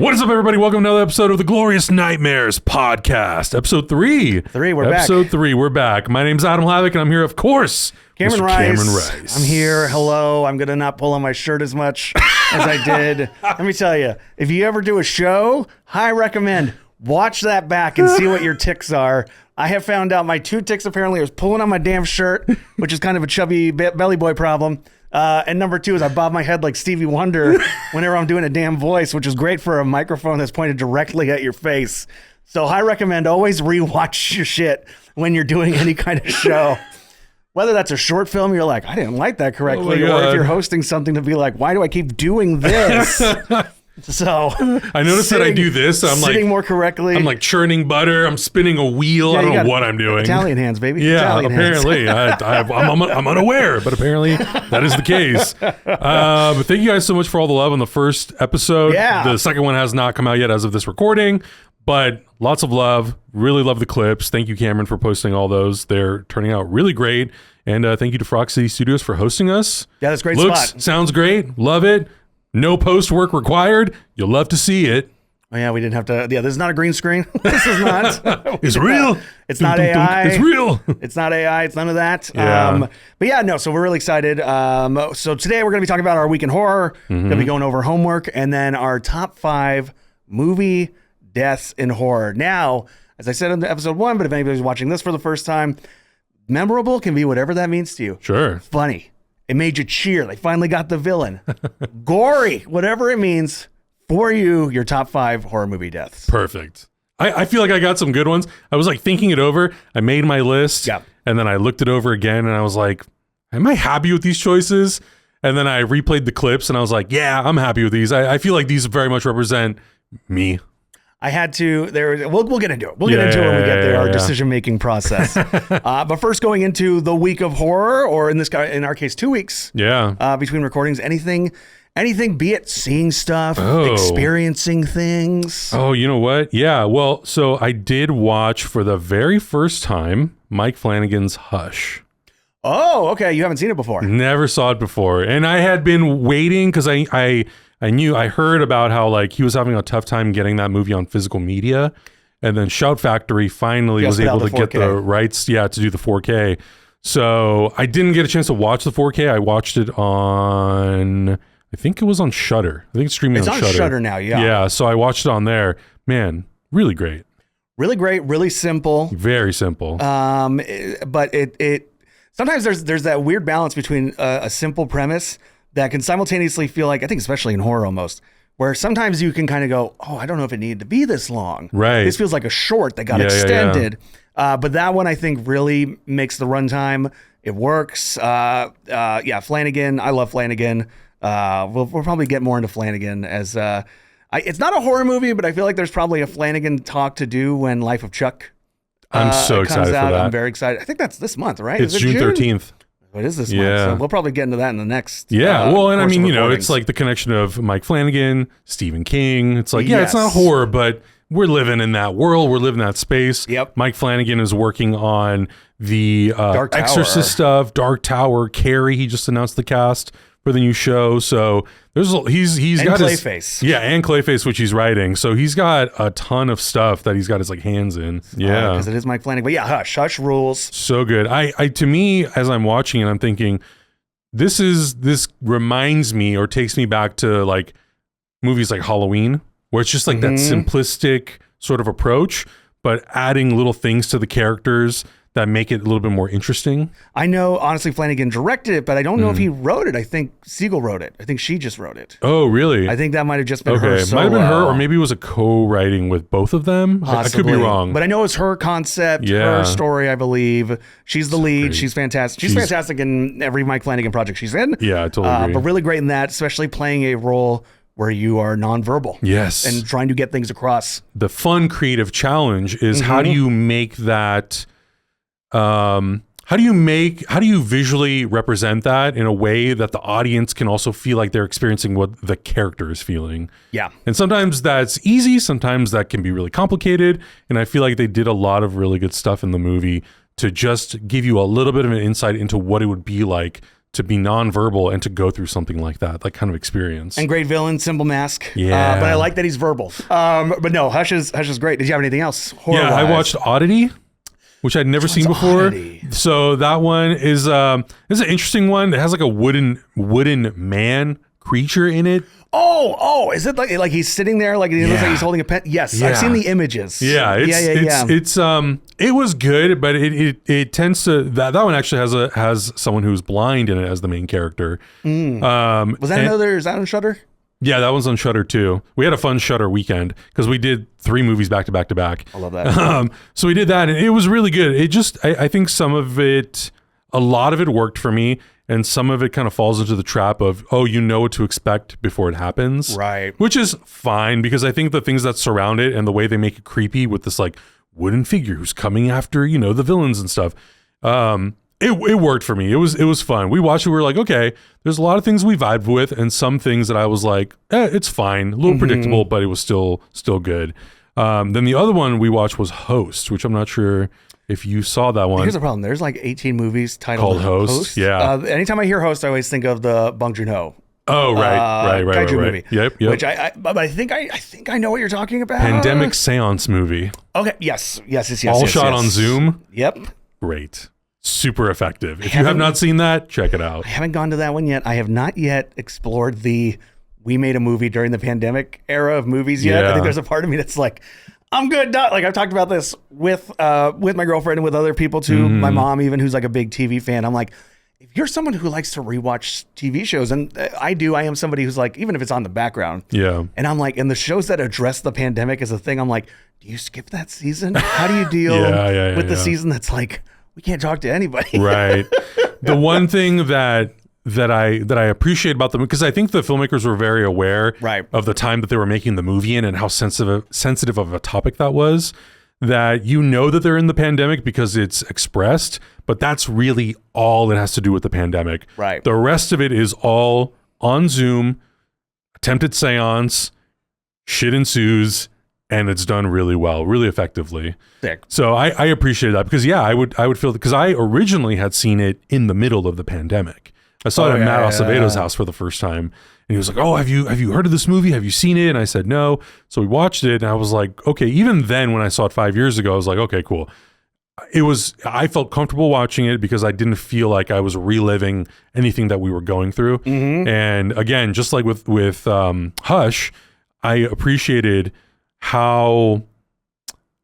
What is up, everybody? Welcome to another episode of the Glorious Nightmares podcast. Episode 3. We're back. Episode 3, we're back. My name's Adam Havoc, and I'm here, of course, Cameron Mr. Rice. Cameron Rice. I'm here. Hello. I'm going to not pull on my shirt as much as I did. Let me tell you, if you ever do a show, I recommend watch that back and see what your tics are. I have found out my 2 tics apparently was pulling on my damn shirt, which is kind of a chubby belly boy problem. And number 2 is I bob my head like Stevie Wonder whenever I'm doing a damn voice, which is great for a microphone that's pointed directly at your face. So I recommend always rewatch your shit when you're doing any kind of show. Whether that's a short film, you're like, I didn't like that correctly. Or if you're hosting something to be like, why do I keep doing this? So I noticed that I do this. I'm sitting like more correctly. I'm like churning butter. I'm spinning a wheel. I don't know what I'm doing. Italian hands, baby. Yeah, Italian apparently. I'm unaware, but apparently that is the case. But thank you guys so much for all the love on the first episode. Yeah. The second one has not come out yet as of this recording, but lots of love. Really love the clips. Thank you, Cameron, for posting all those. They're turning out really great. And thank you to Frog City Studios for hosting us. Yeah, that's a great spot. Sounds great. Love it. No post work required. You'll love to see it. Oh, yeah, we didn't have to. Yeah, this is not a green screen. This is not. It's real. It's not AI. It's real. It's not AI. It's none of that. Yeah. But yeah, no, so we're really excited. So today we're going to be talking about our week in horror. Going to be going over homework and then our top 5 movie deaths in horror. Now, as I said in episode 1, but if anybody's watching this for the first time, memorable can be whatever that means to you. Sure. Funny. It made you cheer. They finally got the villain. Gory. Whatever it means for you, your top 5 horror movie deaths. Perfect. I feel like I got some good ones. I was like thinking it over. I made my list. Yeah. And then I looked it over again and I was like, am I happy with these choices? And then I replayed the clips and I was like, yeah, I'm happy with these. I feel like these very much represent me. I had to. We'll get into it. We'll get into it when we get there. Our decision-making process. But first, going into the week of horror, or in our case, 2 weeks. Yeah. Between recordings, anything. Be it seeing stuff, experiencing things. Oh, you know what? Yeah. Well, so I did watch for the very first time Mike Flanagan's Hush. Oh, okay. You haven't seen it before. Never saw it before, and I had been waiting because I heard about how like he was having a tough time getting that movie on physical media, and then Shout Factory finally was able to get the rights, to do the 4K. So I didn't get a chance to watch the 4K. I watched it on, I think it was on Shudder. I think it's streaming on Shudder. It's on Shudder now, yeah. Yeah, so I watched it on there. Man, really great. Really great, really simple. Very simple. But it sometimes there's that weird balance between a simple premise that can simultaneously feel like, I think especially in horror almost, where sometimes you can kind of go, oh, I don't know if it needed to be this long. Right. This feels like a short that got extended. But that one I think really makes the runtime. It works. Flanagan. I love Flanagan. We'll probably get more into Flanagan as it's not a horror movie, but I feel like there's probably a Flanagan talk to do when Life of Chuck I'm so excited for that. I'm very excited. I think that's this month, right? It's June 13th. What is this month? So we'll probably get into that in the next. Well, and I mean, it's like the connection of Mike Flanagan, Stephen King. It's like, it's not horror, but we're living in that world. We're living in that space. Yep. Mike Flanagan is working on the Dark Tower. Exorcist stuff, Dark Tower, Carrie. He just announced the cast for the new show. So he's and got Clayface. and Clayface, which he's writing. So he's got a ton of stuff that he's got his like hands in. Yeah, because it is Mike Flanagan. But yeah, Hush rules. So good. I to me, as I'm watching it, I'm thinking, this reminds me or takes me back to like movies like Halloween, where it's just like that simplistic sort of approach, but adding little things to the characters that make it a little bit more interesting. I know, honestly, Flanagan directed it, but I don't know if he wrote it. I think Siegel wrote it. I think she just wrote it. Oh, really? I think that might have just been her solo. Might have been her, or maybe it was a co-writing with both of them. Possibly. I could be wrong. But I know it's her concept, her story, I believe. She's the lead. Great. She's fantastic. She's fantastic in every Mike Flanagan project she's in. Yeah, I totally agree. But really great in that, especially playing a role where you are nonverbal. Yes. And trying to get things across. The fun creative challenge is how do you make that... how do you visually represent that in a way that the audience can also feel like they're experiencing what the character is feeling? Yeah. And sometimes that's easy. Sometimes that can be really complicated. And I feel like they did a lot of really good stuff in the movie to just give you a little bit of an insight into what it would be like to be nonverbal and to go through something like that kind of experience. And great villain, Simple Mask. Yeah. But I like that he's verbal. But no, Hush is great. Did you have anything else? Yeah, I watched Oddity, which I'd never seen before. Oddity. So that one is an interesting one. It has like a wooden man creature in it. Oh, is it like he's sitting there like he looks like he's holding a pen? Yes, I've seen the images. Yeah, it was good, but it tends to that one actually has someone who's blind in it as the main character. Is that on Shudder? Yeah, that one's on Shudder too. We had a fun Shudder weekend because we did 3 movies back to back to back. I love that. So we did that, and it was really good. It just I think a lot of it worked for me. And some of it kind of falls into the trap of, you know what to expect before it happens. Right. Which is fine, because I think the things that surround it and the way they make it creepy with this like wooden figure who's coming after, the villains and stuff. It worked for me. It was fun. We watched it. We were like, okay, there's a lot of things we vibed with and some things that I was like, it's fine. A little predictable, but it was still good. Then the other one we watched was Host, which I'm not sure if you saw that one. Here's the problem. There's like 18 movies titled called Host. Yeah. Anytime I hear Host, I always think of the Bong Joon-ho. Oh, right. Kaiju movie. Yep. Which I think I know what you're talking about. Pandemic seance movie. Okay. Yes. All shot on Zoom. Yep. Great. Super effective. If you have not seen that, check it out. I haven't gone to that one yet. I have not yet explored we made a movie during the pandemic era of movies yet. I think there's a part of me that's like, I'm good. Like I've talked about this with my girlfriend and with other people too. My mom, even, who's like a big TV fan. I'm like, if you're someone who likes to rewatch TV shows, and I am somebody who's like, even if it's on the background. Yeah. And I'm like, and the shows that address the pandemic as a thing, I'm like, do you skip that season? How do you deal with the season that's like, we can't talk to anybody? Right. The one thing that I appreciate about them, because I think the filmmakers were very aware of the time that they were making the movie in and how sensitive of a topic that was, that that they're in the pandemic because it's expressed, but that's really all it has to do with the pandemic. Right. The rest of it is all on Zoom, attempted seance, shit ensues, and it's done really well, really effectively. Sick. So I appreciate that because I would feel, because I originally had seen it in the middle of the pandemic. I saw it at Matt Acevedo's house for the first time, and he was like, "Oh, have you heard of this movie? Have you seen it?" And I said, "No." So we watched it, and I was like, "Okay." Even then, when I saw it 5 years ago, I was like, "Okay, cool." I felt comfortable watching it because I didn't feel like I was reliving anything that we were going through. Mm-hmm. And again, just like with Hush, I appreciated how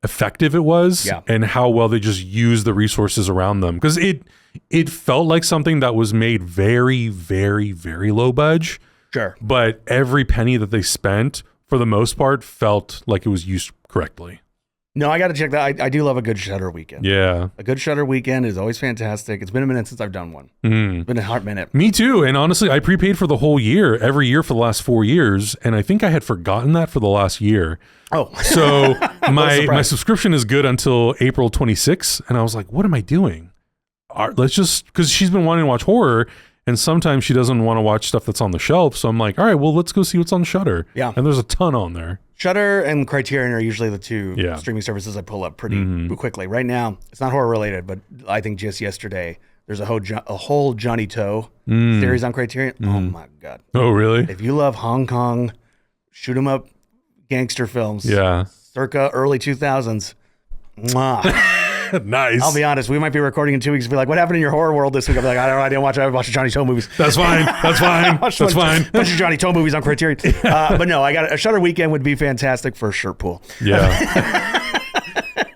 effective it was and how well they just used the resources around them, because it felt like something that was made very, very, very low budge. Sure. But every penny that they spent, for the most part, felt like it was used correctly. No, I got to check that. I do love a good Shudder weekend. Yeah. A good Shudder weekend is always fantastic. It's been a minute since I've done one. It's been a hard minute. Me too. And honestly, I prepaid for the whole year, every year for the last 4 years. And I think I had forgotten that for the last year. Oh. So my subscription is good until April 26th. And I was like, what am I doing? Let's just, because she's been wanting to watch horror, and sometimes she doesn't want to watch stuff that's on the shelf. So I'm like, all right, well, let's go see what's on Shudder. Yeah. And there's a ton on there. Shudder and Criterion are usually the two streaming services I pull up pretty quickly. Right now, it's not horror related, but I think just yesterday, there's a whole Johnny Toe series on Criterion. Oh my God. Oh, really? If you love Hong Kong, shoot 'em up gangster films, circa early 2000s, mwah. Nice. I'll be honest, we might be recording in 2 weeks and be like, what happened in your horror world this week? I'll be like, I didn't watch it. I watched Johnny Toe movies. That's fine. That's fine. That's fine. Bunch of Johnny Toe movies on Criterion. But no, I got a Shudder weekend would be fantastic for a shirt pool. Yeah.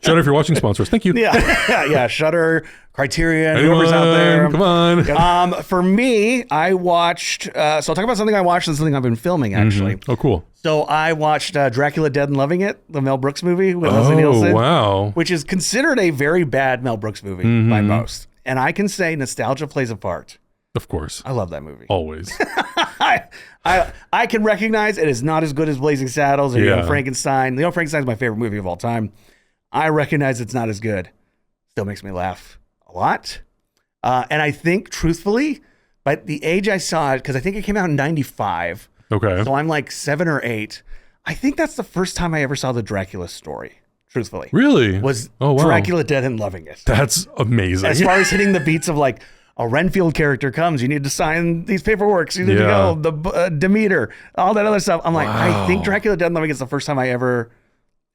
Shudder, if you're watching, sponsors. Thank you. Yeah. Shudder, Criterion, Anyone, whoever's out there. Come on. For me, I watched, so I'll talk about something I watched and something I've been filming, actually. Oh, cool. So I watched Dracula Dead and Loving It, the Mel Brooks movie with Leslie Nielsen. Oh, wow. Which is considered a very bad Mel Brooks movie by most. And I can say nostalgia plays a part. Of course. I love that movie. Always. I can recognize it is not as good as Blazing Saddles or Young Frankenstein. Young Frankenstein is my favorite movie of all time. I recognize it's not as good. Still makes me laugh a lot. And I think, truthfully, by the age I saw it, because I think it came out in 95. Okay. So I'm like 7 or 8. I think that's the first time I ever saw the Dracula story, truthfully. Really? Was Dracula Dead and Loving It. That's amazing. As far as hitting the beats of like, a Renfield character comes, you need to sign these paperwork. You need to go, the Demeter, all that other stuff. I'm like, I think Dracula Dead and Loving is the first time I ever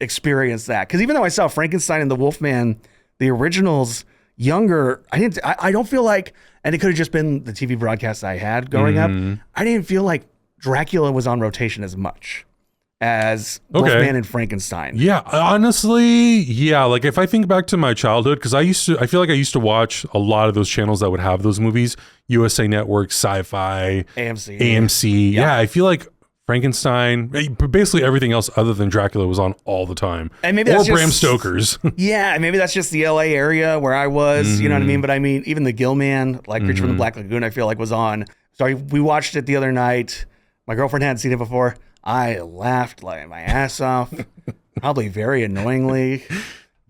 experienced that. Because even though I saw Frankenstein and the Wolfman, the originals, younger, I don't feel like, and it could have just been the TV broadcasts I had growing up, I didn't feel like Dracula was on rotation as much as Wolfman and Frankenstein. Yeah, honestly, yeah. Like if I think back to my childhood, because I feel like I used to watch a lot of those channels that would have those movies, USA Network, Sci-Fi, AMC. Yeah, I feel like Frankenstein, basically everything else other than Dracula was on all the time. And maybe or Bram Stoker's. Yeah, maybe that's just the LA area where I was, you know what I mean? But I mean, even the Gillman, like Creature from the Black Lagoon, I feel like was on. So we watched it the other night. My girlfriend hadn't seen it before. I laughed like my ass off, probably very annoyingly.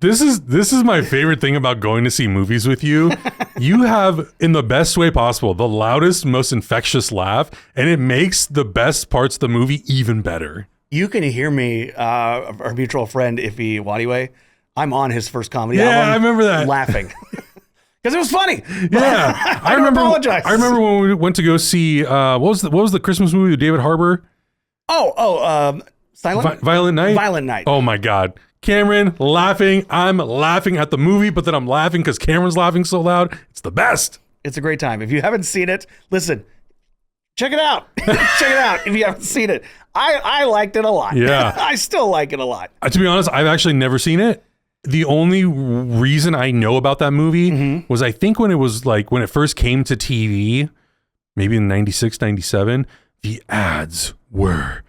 This is my favorite thing about going to see movies with you. You have, in the best way possible, the loudest, most infectious laugh, and it makes the best parts of the movie even better. You can hear me, our mutual friend, Iffy Wadiwe. I'm on his first comedy album. Yeah, I remember that. Laughing. Because it was funny. Yeah. I apologize. I remember when we went to go see, what was the Christmas movie with David Harbour? Violent Night? Violent Night. Oh my God. Cameron laughing. I'm laughing at the movie, but then I'm laughing because Cameron's laughing so loud. It's the best. It's a great time. If you haven't seen it, listen, check it out. Check it out if you haven't seen it. I liked it a lot. Yeah. I still like it a lot. To be honest, I've actually never seen it. The only reason I know about that movie was I think when it first came to TV, maybe in 96, 97, the ads were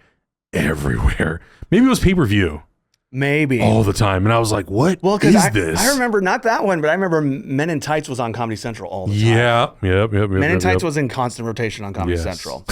everywhere. Maybe it was pay-per-view. Maybe. All the time. And I was like, what is this? I remember not that one, but I remember Men in Tights was on Comedy Central all the time. Yeah. Yep. Men in Tights was in constant rotation on Comedy Central.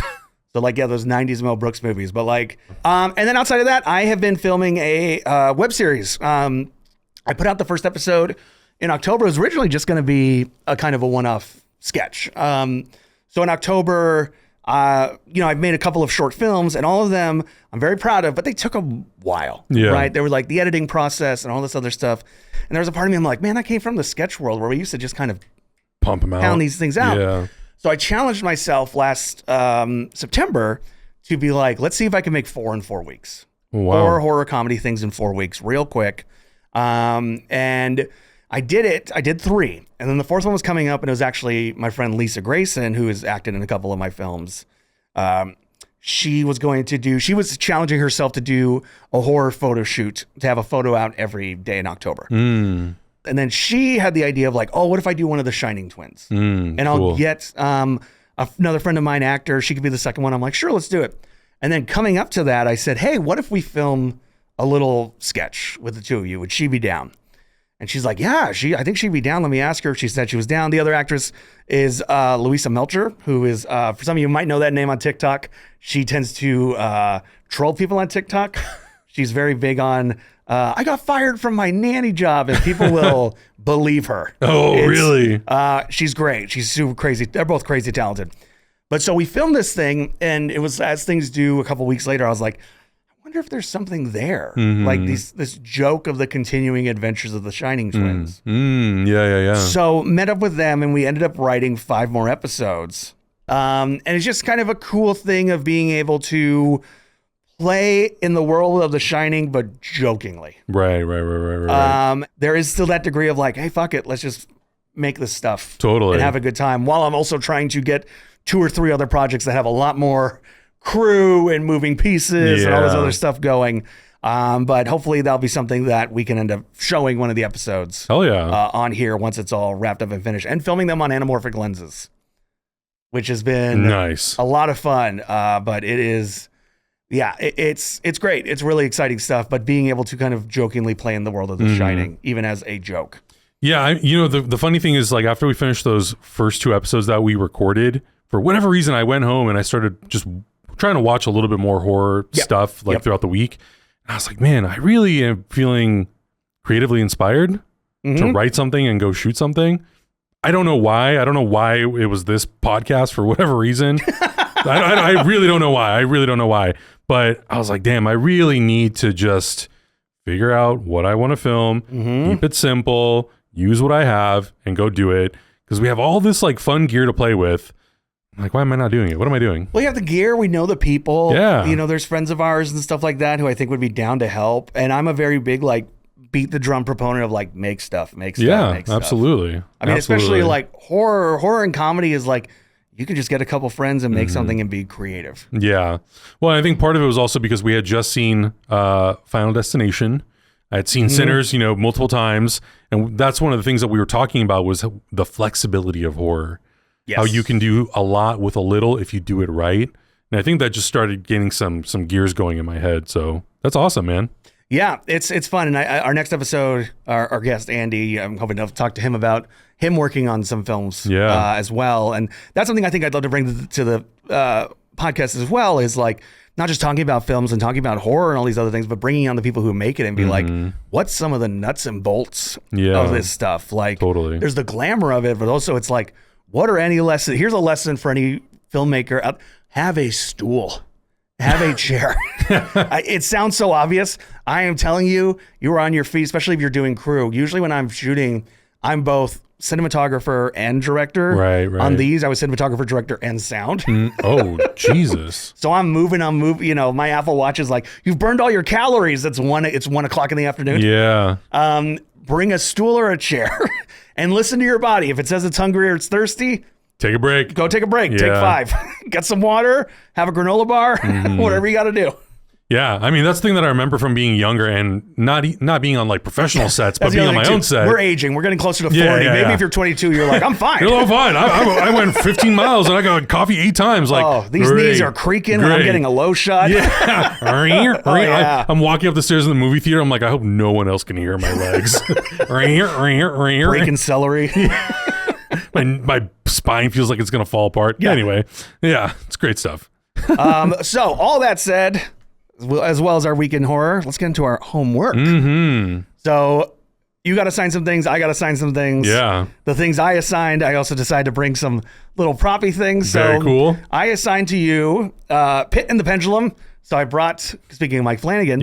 So like, yeah, those 90s Mel Brooks movies. But like, and then outside of that, I have been filming a web series. I put out the first episode in October. It was originally just going to be a kind of a one-off sketch. So in October, I've made a couple of short films, and all of them I'm very proud of, but they took a while, right? They were like the editing process and all this other stuff. And there was a part of me, I'm like, man, that came from the sketch world where we used to just kind of pump them out, pound these things out. Yeah. So I challenged myself last September to be like, let's see if I can make 4 in 4 weeks. Wow. 4 horror comedy things in 4 weeks, real quick. And I did it. I did 3. And then the 4th one was coming up, and it was actually my friend Lisa Grayson, who has acted in a couple of my films. She was challenging herself to do a horror photo shoot, to have a photo out every day in October. And then she had the idea of like, oh, what if I do one of the Shining twins? And I'll get another friend of mine, actor. She could be the second one. I'm like, sure, let's do it. And then coming up to that, I said, hey, what if we film a little sketch with the two of you? Would she be down? And she's like, yeah, I think she'd be down. Let me ask her. She said she was down. The other actress is Louisa Melcher, who is, for some of you might know that name on TikTok. She tends to troll people on TikTok. She's very big on, I got fired from my nanny job, and people will believe her. Really? She's great. She's super crazy. They're both crazy talented. But so we filmed this thing, and it was, as things do, a couple weeks later, I was like, I wonder if there's something there, like this joke of the continuing adventures of the Shining twins. Yeah. So met up with them, and we ended up writing 5 more episodes. And it's just kind of a cool thing of being able to play in the world of the Shining, but jokingly. Right. There is still that degree of like, hey, fuck it, let's just make this stuff totally and have a good time, while I'm also trying to get 2 or 3 other projects that have a lot more crew and moving pieces and all this other stuff going. But hopefully that'll be something that we can end up showing one of the episodes on here once it's all wrapped up and finished, and filming them on anamorphic lenses, which has been nice, a lot of fun. But it is, it's great. It's really exciting stuff, but being able to kind of jokingly play in the world of The Shining, even as a joke. Yeah. The funny thing is, like, after we finished those first 2 episodes that we recorded, for whatever reason, I went home and I started just trying to watch a little bit more horror stuff throughout the week. And I was like, man, I really am feeling creatively inspired to write something and go shoot something. I don't know why. I don't know why it was this podcast for whatever reason. I really don't know why. But I was like, damn, I really need to just figure out what I want to film, keep it simple, use what I have, and go do it. because we have all this like fun gear to play with. I'm like, why am I not doing it? What am I doing? Well, you have the gear. We know the people. Yeah. You know, there's friends of ours and stuff like that who I think would be down to help. And I'm a very big, like, beat the drum proponent of, like, make stuff. Yeah, absolutely. I mean, especially, like, horror and comedy is, like, you could just get a couple friends and make something and be creative. Yeah. Well, I think part of it was also because we had just seen Final Destination. I had seen Sinners, you know, multiple times. And that's one of the things that we were talking about was the flexibility of horror. Yes. How you can do a lot with a little if you do it right. And I think that just started getting some gears going in my head. So that's awesome, man. Yeah, it's fun. And our next episode, our guest, Andy, I'm hoping to talk to him about him working on some films as well. And that's something I think I'd love to bring to the podcast as well, is like not just talking about films and talking about horror and all these other things, but bringing on the people who make it and be like, what's some of the nuts and bolts of this stuff? Like, totally. There's the glamour of it, but also it's like, what are any lessons? Here's a lesson for any filmmaker. Have a stool. Have a chair. It sounds so obvious. I am telling you, you are on your feet, especially if you're doing crew. Usually when I'm shooting, I'm both cinematographer and director. Right. On these, I was cinematographer, director, and sound. Oh, Jesus. So I'm moving. You know, my Apple Watch is like, you've burned all your calories. It's 1 o'clock in the afternoon. Yeah. Bring a stool or a chair and listen to your body. If it says it's hungry or it's thirsty, take a break. Go take a break. Yeah. Take 5. Get some water. Have a granola bar. Whatever you got to do. Yeah, I mean, that's the thing that I remember from being younger and not being on like professional sets, but being on my own set. We're aging. We're getting closer to 40. Maybe if you're 22, you're like, I'm fine. You're fine. I went 15 miles and I got coffee 8 times. Like, these knees are creaking when I'm getting a low shot. Yeah. I'm walking up the stairs in the movie theater. I'm like, I hope no one else can hear my legs. Breaking celery. My spine feels like it's going to fall apart. Yeah. Anyway, yeah, it's great stuff. So all that said, as well as our weekend horror, let's get into our homework. So you got to sign some things. I got to sign some things. Yeah. The things I assigned, I also decided to bring some little proppy things. Very cool. I assigned to you Pit and the Pendulum. So I brought, speaking of Mike Flanagan,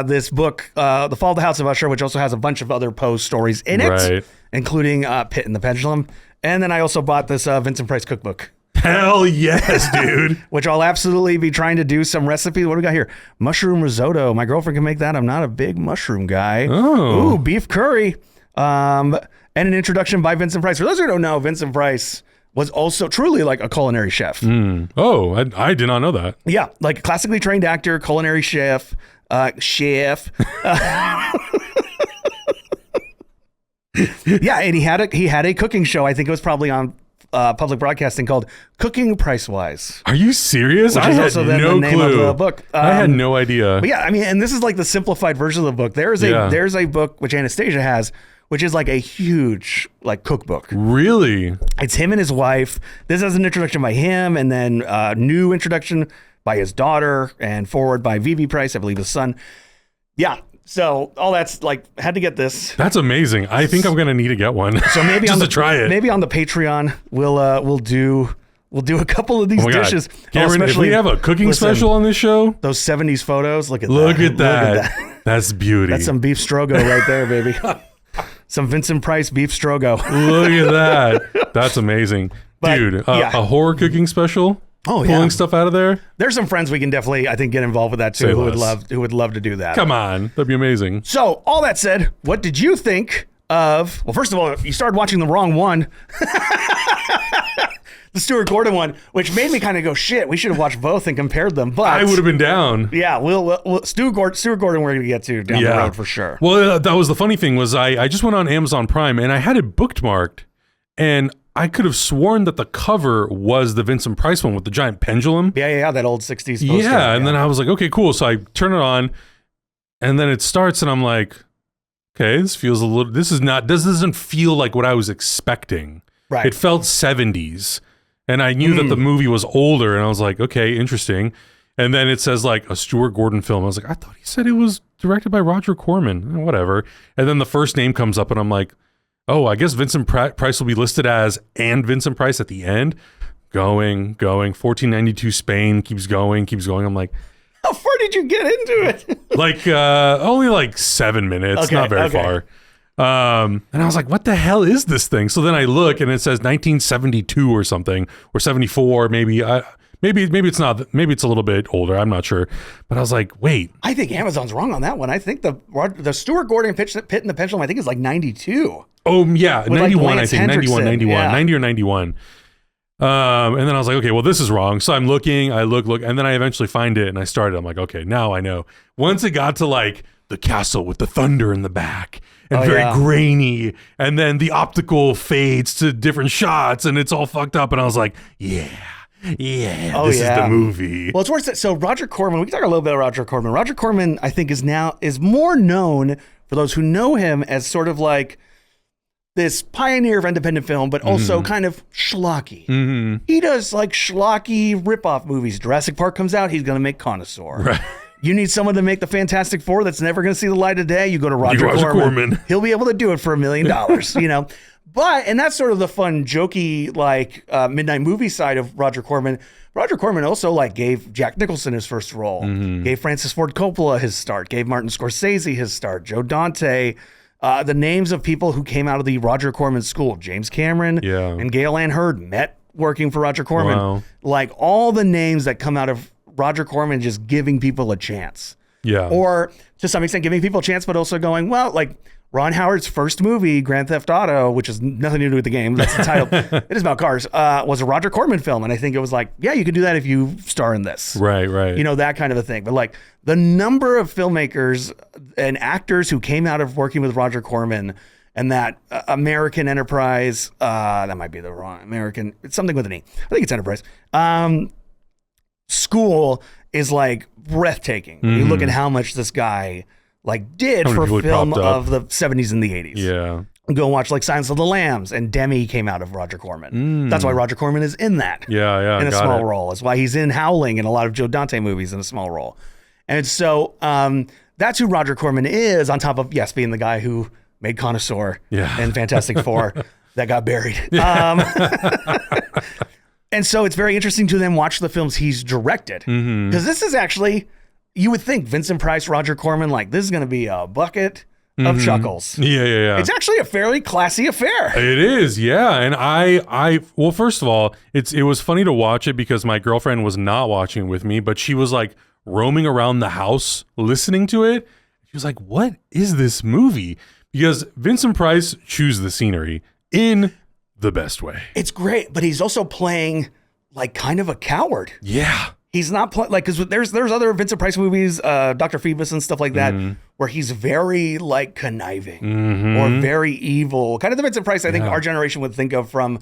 this book, The Fall of the House of Usher, which also has a bunch of other Poe stories in it, including Pit and the Pendulum. And then I also bought this Vincent Price cookbook. Hell yes, dude. Which I'll absolutely be trying to do some recipes. What do we got here? Mushroom risotto. My girlfriend can make that. I'm not a big mushroom guy. Oh. Ooh, beef curry. And an introduction by Vincent Price. For those who don't know, Vincent Price was also truly like a culinary chef. Oh, I did not know that. Yeah, like a classically trained actor, culinary chef. Yeah, and he had a cooking show. I think it was probably on public broadcasting called Cooking Price-Wise. Are you serious? Which is also the name of the book. I had no idea. But yeah, I mean, and this is like the simplified version of the book. There's a book which Anastasia has, which is like a huge like cookbook. Really? It's him and his wife. This has an introduction by him, and then a new introduction by his daughter, and forward by V.V. Price, I believe his son. Yeah. So all that's like, had to get this. That's amazing. I think I'm gonna need to get one. So maybe just to try it. Maybe on the Patreon we'll do a couple of these dishes. Cameron, if we have a cooking special on this show, those 70s photos. Look at that. Look at that. That's beauty. That's some beef strogo right there, baby. Some Vincent Price beef strogo. Look at that. That's amazing, dude. A horror cooking special. Oh, yeah. Pulling stuff out of there. There's some friends we can definitely, I think, get involved with that too. Who would love to do that. Come on, that'd be amazing. So, all that said, what did you think of? Well, first of all, you started watching the wrong one, the Stuart Gordon one, which made me kind of go, shit. We should have watched both and compared them. But I would have been down. Yeah, we'll Stuart Gordon, we're gonna get to down the road for sure. Well, that was the funny thing was I just went on Amazon Prime and I had it bookmarked, and I could have sworn that the cover was the Vincent Price one with the giant pendulum. Yeah, that old 60s poster. Yeah, and then I was like, okay, cool. So I turn it on, and then it starts, and I'm like, okay, this doesn't feel like what I was expecting. Right. It felt 70s, and I knew that the movie was older, and I was like, okay, interesting. And then it says like a Stuart Gordon film. I was like, I thought he said it was directed by Roger Corman. Whatever. And then the first name comes up, and I'm like, oh, I guess Vincent Price will be listed as and Vincent Price at the end. Going. 1492 Spain keeps going. I'm like, how far did you get into it? like only like 7 minutes, not very far. And I was like, what the hell is this thing? So then I look and it says 1972 or something, or 74, maybe. Maybe it's not. Maybe it's a little bit older. I'm not sure. But I was like, wait. I think Amazon's wrong on that one. I think the Stuart Gordon Pit in the Pendulum, I think, is like 92. Oh, yeah. 91, like I think. 91, yeah. 90 or 91. And then I was like, okay, well, this is wrong. So I'm looking, I look, and then I eventually find it and I started. I'm like, okay, now I know. Once it got to like the castle with the thunder in the back and very grainy, and then the optical fades to different shots and it's all fucked up. And I was like, this is the movie. Well, it's worth it. So Roger Corman, we can talk a little bit about Roger Corman. Roger Corman, I think, is more known for those who know him as sort of like this pioneer of independent film, but also kind of schlocky. He does like schlocky ripoff movies. Jurassic Park comes out, he's going to make Connoisseur. Right. You need someone to make the Fantastic Four that's never going to see the light of day, you go to Roger Corman. He'll be able to do it for $1 million, you know? And that's sort of the fun, jokey, like midnight movie side of Roger Corman. Roger Corman also like gave Jack Nicholson his first role, gave Francis Ford Coppola his start, gave Martin Scorsese his start, Joe Dante, the names of people who came out of the Roger Corman school, James Cameron and Gail Ann Hurd met working for Roger Corman. Wow. Like all the names that come out of Roger Corman just giving people a chance. Yeah. Or to some extent giving people a chance, but also going, well, like Ron Howard's first movie, Grand Theft Auto, which has nothing to do with the game, that's the title, it is about cars, was a Roger Corman film. And I think it was like, yeah, you can do that if you star in this. Right. You know, that kind of a thing. But like the number of filmmakers and actors who came out of working with Roger Corman and that American enterprise, that might be the wrong American, it's something with an E. I think it's enterprise. School is like breathtaking. You look at how much this guy like did for film of the 70s and the 80s. Yeah. Go and watch like Silence of the Lambs, and Demi came out of Roger Corman. That's why Roger Corman is in that. Yeah. In a small role. That's why he's in Howling and a lot of Joe Dante movies in a small role. And so that's who Roger Corman is, on top of, yes, being the guy who made Connoisseur and Fantastic Four that got buried. And so it's very interesting to then watch the films he's directed. Because this is actually, you would think Vincent Price, Roger Corman, like this is going to be a bucket of chuckles. Yeah. It's actually a fairly classy affair. It is, yeah. And well, first of all, it was funny to watch it because my girlfriend was not watching with me, but she was like roaming around the house listening to it. She was like, what is this movie? Because Vincent Price chews the scenery in the best way. It's great, but he's also playing like kind of a coward. Yeah. He's not playing like, because there's other Vincent Price movies, Dr. Phoebus and stuff like that, where he's very like conniving or very evil. Kind of the Vincent Price I think our generation would think of from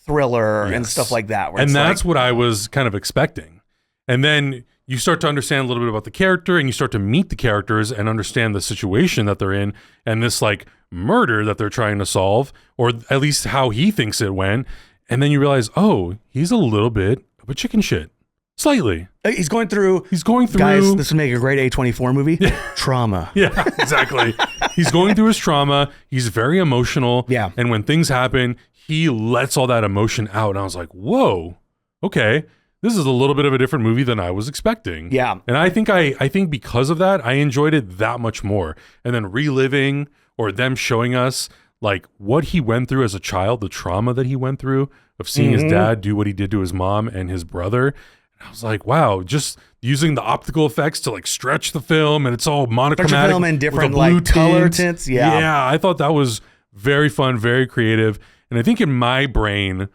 Thriller and stuff like that. And that's what I was kind of expecting. And then you start to understand a little bit about the character, and you start to meet the characters and understand the situation that they're in and this like murder that they're trying to solve, or at least how he thinks it went. And then you realize, oh, he's a little bit of a chicken shit. Slightly. He's going through. Guys, this would make a great A24 movie. Trauma. Yeah, exactly. He's going through his trauma. He's very emotional. Yeah. And when things happen, he lets all that emotion out. And I was like, whoa, okay. This is a little bit of a different movie than I was expecting. Yeah. And I think because of that, I enjoyed it that much more. And then reliving, or them showing us like what he went through as a child, the trauma that he went through of seeing his dad do what he did to his mom and his brother. And I was like, wow, just using the optical effects to like stretch the film, and it's all monochromatic film in different with a blue like color tints. Yeah, I thought that was very fun, very creative. And I think in my brain,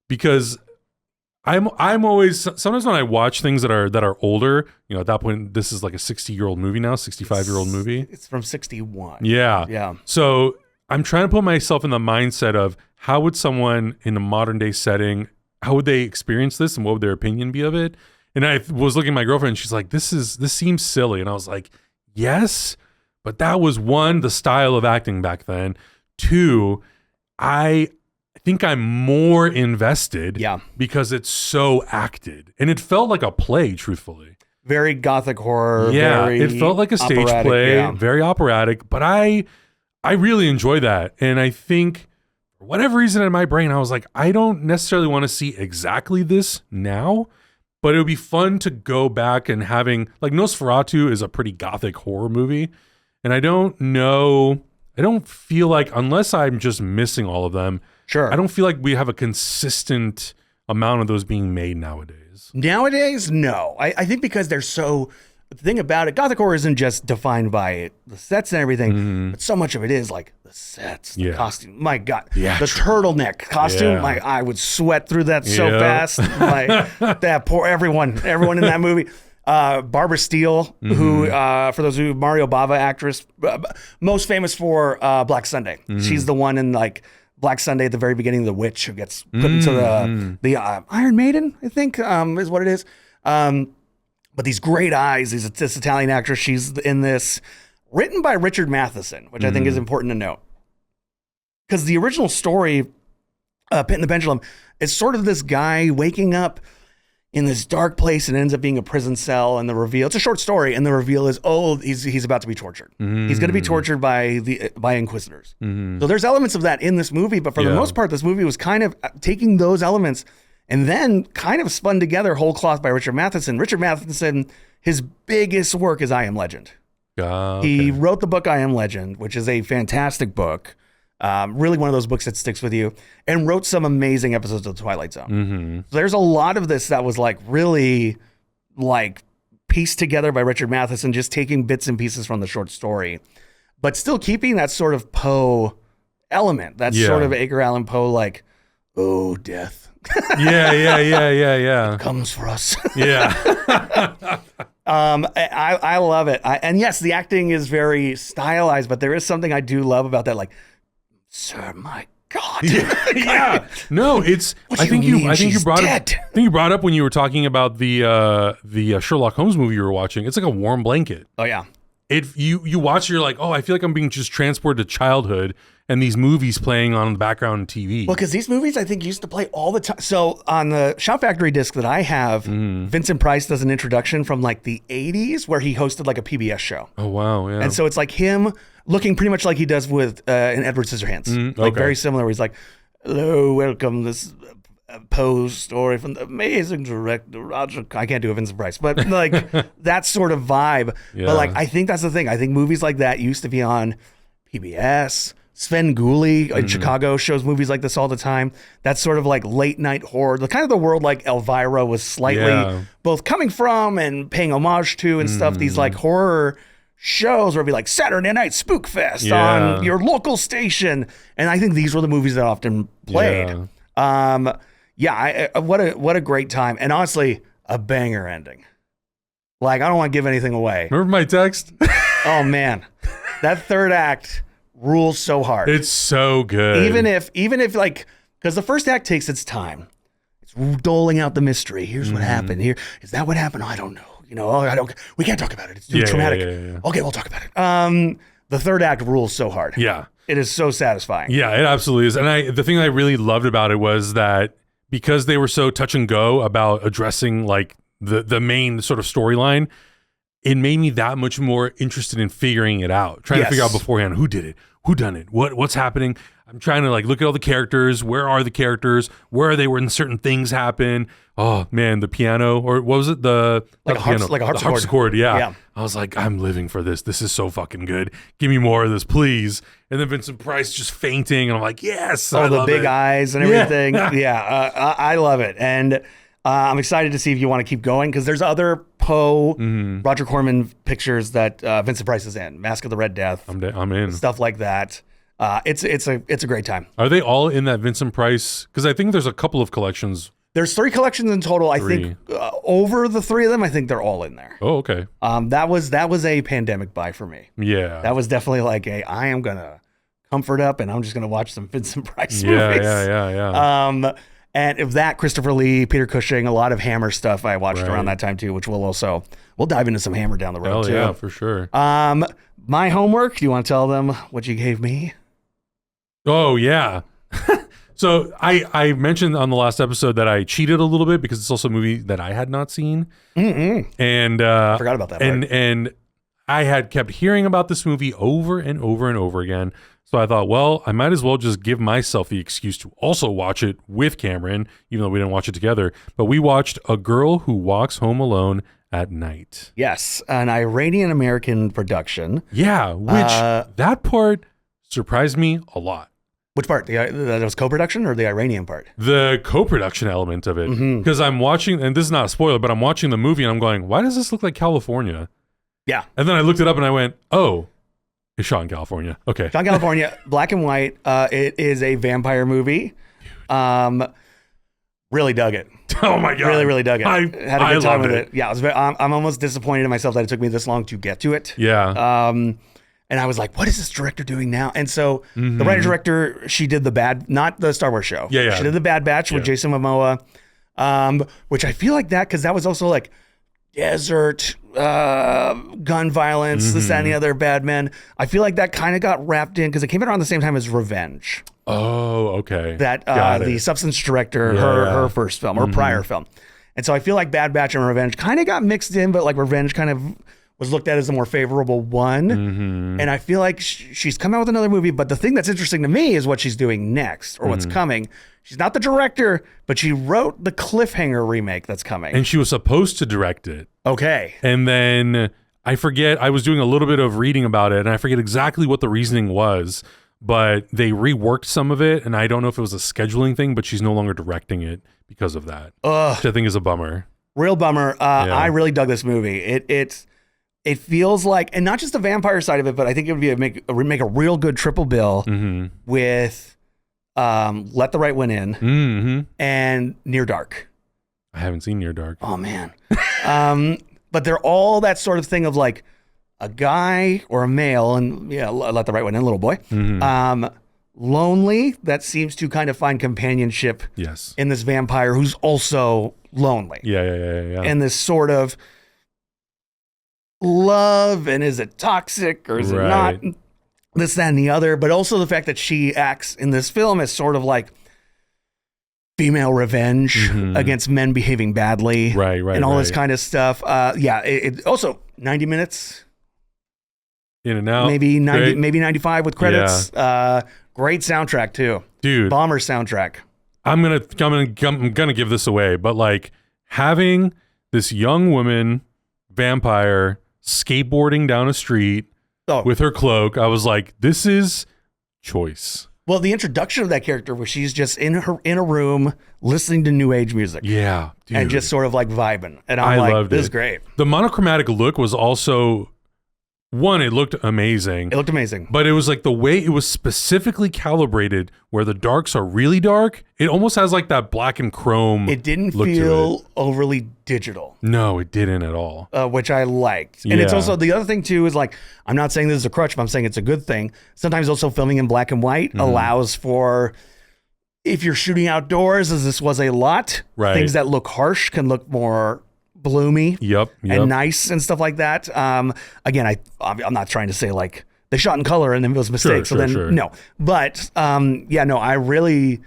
because I'm always, sometimes when I watch things that are older, you know, at that point, this is like a 60-year-old movie now, 65-year-old movie. It's from 61. Yeah. So I'm trying to put myself in the mindset of how would someone in a modern day setting, how would they experience this, and what would their opinion be of it? And I was looking at my girlfriend, and she's like, this seems silly. And I was like, yes, but that was one, the style of acting back then. Two, I think I'm more invested because it's so acted, and it felt like a play, truthfully. Very gothic horror. Yeah, it felt like a stage play, very operatic, but I really enjoy that. And I think for whatever reason in my brain, I was like, I don't necessarily want to see exactly this now, but it would be fun to go back and having, like, Nosferatu is a pretty gothic horror movie. And I don't know I don't feel like, unless I'm just missing all of them, Sure. I don't feel like we have a consistent amount of those being made nowadays. Nowadays, no. I think because they're so... The thing about it, Gothic horror isn't just defined by the sets and everything, but so much of it is like the sets, the costume. My God, the turtleneck costume. Like I would sweat through that so fast. Like that poor everyone in that movie. Barbara Steele, who for those who Mario Bava actress, most famous for Black Sunday. She's the one in like Black Sunday at the very beginning, the witch who gets put into the Iron Maiden, I think is what it is. But these great eyes, this Italian actress, she's in this, written by Richard Matheson, which I think is important to note. Because the original story, Pit in the Pendulum, is sort of this guy waking up in this dark place and ends up being a prison cell, and the reveal, it's a short story, and the reveal is, he's about to be tortured. He's going to be tortured by inquisitors. So there's elements of that in this movie, but for the most part, this movie was kind of taking those elements and then kind of spun together whole cloth by Richard Matheson. Richard Matheson, his biggest work is I Am Legend. He wrote the book I Am Legend, which is a fantastic book. Really one of those books that sticks with you, and wrote some amazing episodes of The Twilight Zone. So there's a lot of this that was like really like pieced together by Richard Matheson, just taking bits and pieces from the short story, but still keeping that sort of Poe element, that sort of Edgar Allan Poe, like, oh, death. Yeah. Comes for us. I love it. And yes, the acting is very stylized, but there is something I do love about that. Like, sir, my God. No, it's. I think you brought up when you were talking about the Sherlock Holmes movie you were watching. It's like a warm blanket. Oh yeah. You watch, you're like, oh, I feel like I'm being just transported to childhood, and these movies playing on the background TV. Well, because these movies I think used to play all the time. So on the Shout Factory disc that I have, Vincent Price does an introduction from like the 80s where he hosted like a PBS show. Oh wow, yeah. And so it's like him looking pretty much like he does with in Edward Scissorhands, like very similar. Where he's like, "Hello, welcome this Poe story from the amazing director Roger." I can't do a Vincent Price, but like that sort of vibe. But like I think that's the thing. I think movies like that used to be on PBS. Sven Gulli in Chicago shows movies like this all the time. That's sort of like late night horror, the kind of the world like Elvira was slightly both coming from and paying homage to and stuff. These like horror shows where it'd be like Saturday Night Spook Fest on your local station. And I think these were the movies that often played. What a great time. And honestly, a banger ending. Like, I don't want to give anything away. Remember my text? Oh man, that third act rules so hard. It's so good. Even if like, because the first act takes its time. It's doling out the mystery. Here's what happened. Here is that what happened? Oh, I don't know. You know, we can't talk about it. It's too traumatic. Okay, we'll talk about it. The third act rules so hard. Yeah. It is so satisfying. Yeah, it absolutely is. And the thing I really loved about it was that because they were so touch and go about addressing like the main sort of storyline, it made me that much more interested in figuring it out, trying to figure out beforehand who did it, who done it, what's happening. I'm trying to like look at all the characters. Where are the characters? Where are they when certain things happen? Oh man, the piano, or what was it? Like a harpsichord. Yeah. I was like, I'm living for this. This is so fucking good. Give me more of this, please. And then Vincent Price just fainting, and I'm like, yes. Oh, the big eyes and everything. I love it. And I'm excited to see if you want to keep going, because there's other Poe, Roger Corman pictures that Vincent Price is in. Mask of the Red Death. I'm in. Stuff like that. It's a great time. Are they all in that Vincent Price? Because I think there's a couple of collections. There's 3 collections in total. I think over the 3 of them, I think they're all in there. Oh, okay. That was a pandemic buy for me. Yeah. That was definitely like I am gonna comfort up and I'm just gonna watch some Vincent Price movies. Yeah. And if that, Christopher Lee, Peter Cushing, a lot of Hammer stuff I watched around that time too, which we'll dive into some Hammer down the road too. Yeah, for sure. My homework. Do you want to tell them what you gave me? Oh yeah. So I mentioned on the last episode that I cheated a little bit because it's also a movie that I had not seen. And I forgot about that. And I had kept hearing about this movie over and over and over again. So I thought, well, I might as well just give myself the excuse to also watch it with Cameron, even though we didn't watch it together. But we watched A Girl Who Walks Home Alone at Night. Yes, an Iranian American production. Yeah, which that part surprised me a lot. Which part? That was co-production or the Iranian part? The co-production element of it. Because I'm watching, and this is not a spoiler, but I'm watching the movie and I'm going, why does this look like California? Yeah. And then I looked it up and I went, oh, it's shot in California. Okay. Shot in California, black and white. It is a vampire movie. Really dug it. Oh my God. Really dug it. I had a good time with it. Yeah, I'm almost disappointed in myself that it took me this long to get to it. Yeah. And I was like, what is this director doing now? And so the writer-director, she did not the Star Wars show. Yeah. She did the Bad Batch with Jason Momoa, which I feel like that, because that was also like desert, gun violence, this, that, and the other, bad men. I feel like that kind of got wrapped in, because it came out around the same time as Revenge. Oh, okay. That the Substance director, her first film, her prior film. And so I feel like Bad Batch and Revenge kind of got mixed in, but like Revenge kind of was looked at as the more favorable one. And I feel like she's come out with another movie, but the thing that's interesting to me is what she's doing next, or what's coming. She's not the director, but she wrote the Cliffhanger remake that's coming. And she was supposed to direct it. Okay. And then I forget, I was doing a little bit of reading about it, and I forget exactly what the reasoning was, but they reworked some of it, and I don't know if it was a scheduling thing, but she's no longer directing it because of that. Which I think is a bummer. Real bummer. I really dug this movie. It feels like, and not just the vampire side of it, but I think it would be make a real good triple bill with Let the Right One In and Near Dark. I haven't seen Near Dark. Oh man. But they're all that sort of thing of like a guy or a male, and Let the Right One In, little boy, lonely, that seems to kind of find companionship in this vampire who's also lonely. Yeah. And this sort of love, and is it toxic or is it not, this, that, and the other, but also the fact that she acts in this film as sort of like female revenge against men behaving badly, and all this kind of stuff. It also 90 minutes in and out, maybe 90, maybe 95 with credits. Great soundtrack too, dude. Bomber soundtrack. I'm gonna give this away, but like having this young woman vampire skateboarding down a street with her cloak, I was like, this is choice. Well, the introduction of that character where she's just in a room listening to new age music. Yeah, dude. And just sort of like vibing. And I'm like, this is great. The monochromatic look was also, one, it looked amazing. It looked amazing. But it was like the way it was specifically calibrated where the darks are really dark. It almost has like that black and chrome. It didn't feel overly digital. No, it didn't at all. Which I liked. And it's also, the other thing too is like, I'm not saying this is a crutch, but I'm saying it's a good thing. Sometimes also filming in black and white allows for, if you're shooting outdoors, as this was a lot, things that look harsh can look more bloomy and nice and stuff like that. Again, I'm not trying to say like they shot in color and then it was mistakes. No, but I really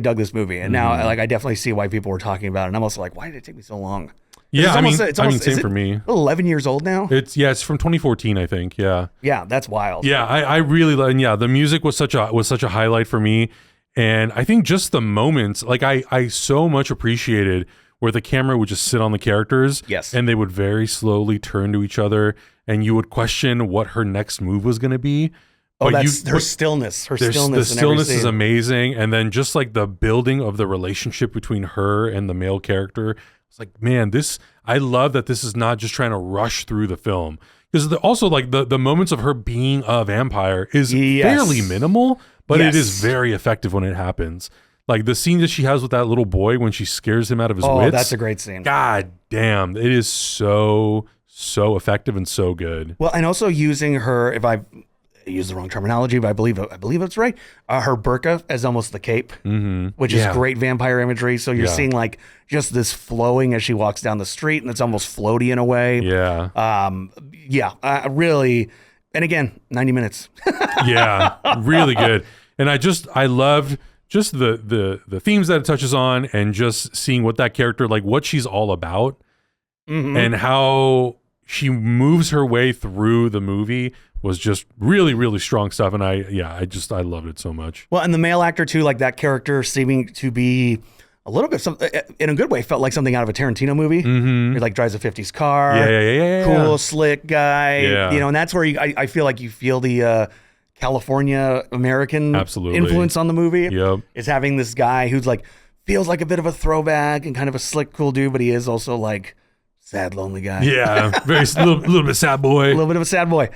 dug this movie, and now like I definitely see why people were talking about it. And I'm also like, why did it take me so long? Yeah, it's almost same for me. 11 years old now. It's from 2014, I think. Yeah, that's wild. Yeah, I really like. Yeah, the music was such a highlight for me, and I think just the moments, like I so much appreciated where the camera would just sit on the characters, and they would very slowly turn to each other, and you would question what her next move was going to be. Oh, that's her stillness. The stillness is amazing, and then just like the building of the relationship between her and the male character. It's like, man, I love that this is not just trying to rush through the film, because also like the moments of her being a vampire is fairly minimal, but it is very effective when it happens. Like the scene that she has with that little boy when she scares him out of his wits. Oh, that's a great scene. God damn. It is so effective and so good. Well, and also using her, if I use the wrong terminology, but I believe it's right, her burqa as almost the cape, which is great vampire imagery. So you're seeing like just this flowing as she walks down the street, and it's almost floaty in a way. Really. And again, 90 minutes. Really good. And I loved just the themes that it touches on, and just seeing what that character, like what she's all about, and how she moves her way through the movie was just really, really strong stuff. And I loved it so much. Well, and the male actor too, like that character seeming to be a little bit in a good way, felt like something out of a Tarantino movie. He like drives a 50s car, cool, slick guy, and that's where I feel like you feel the California American influence on the movie. Yep. Is having this guy who's like feels like a bit of a throwback and kind of a slick, cool dude, but he is also like sad, lonely guy. Yeah, very little bit sad boy. A little bit of a sad boy.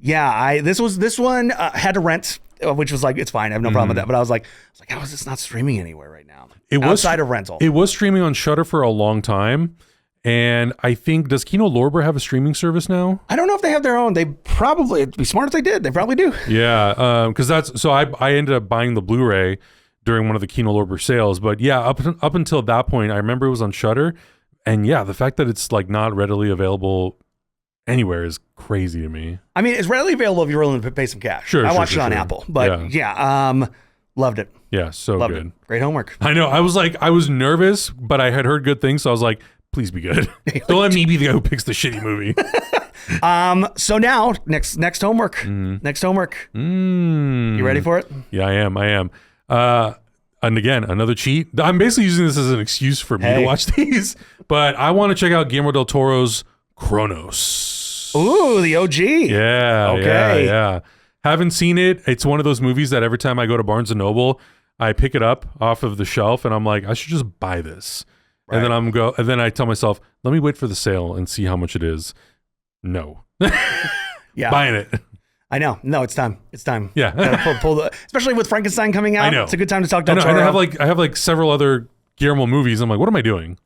This one had to rent, which was like, it's fine. I have no problem with that. But I was like, how is this not streaming anywhere right now? Outside of rental. It was streaming on Shudder for a long time. And I think, does Kino Lorber have a streaming service now? I don't know if they have their own. They probably, it'd be smart if they did. They probably do. Yeah, because I ended up buying the Blu-ray during one of the Kino Lorber sales. But yeah, up until that point, I remember it was on Shudder. And yeah, the fact that it's like not readily available anywhere is crazy to me. I mean, it's readily available if you're willing to pay some cash. I watched it on Apple, but loved it. Yeah, so loved good. It. Great homework. I know. I was nervous, but I had heard good things, so I was like, please be good. Don't let me be the guy who picks the shitty movie. So now, next homework. Next homework. You ready for it? Yeah, I am. And again, another cheat. I'm basically using this as an excuse for me to watch these, but I want to check out Guillermo del Toro's Kronos. Ooh, the OG. Yeah. Okay. Yeah. Haven't seen it. It's one of those movies that every time I go to Barnes & Noble, I pick it up off of the shelf and I'm like, I should just buy this. Right. And then I tell myself, let me wait for the sale and see how much it is. No. Yeah. Buying it. I know. No, it's time. It's time. Yeah. Especially with Frankenstein coming out. I know. It's a good time to talk Del Toro. And I have like several other Guillermo movies. I'm like, what am I doing?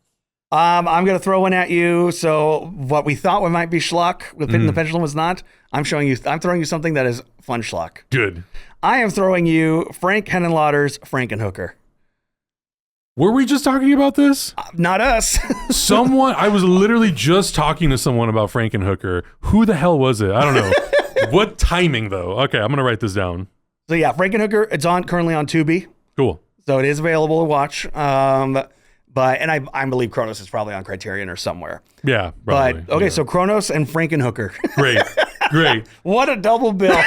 I'm going to throw one at you. So what we thought might be schlock within the Pendulum was not. I'm throwing you something that is fun schlock. Good. I am throwing you Frank Henenlotter's Frankenhooker. Were we just talking about this? Not us. I was literally just talking to someone about Frankenhooker. Who the hell was it? I don't know. What timing though? Okay, I'm going to write this down. So yeah, Frankenhooker, it's currently on Tubi. Cool. So it is available to watch. I believe Kronos is probably on Criterion or somewhere. Yeah, probably. But okay, so Kronos and Frankenhooker. Great. What a double bill.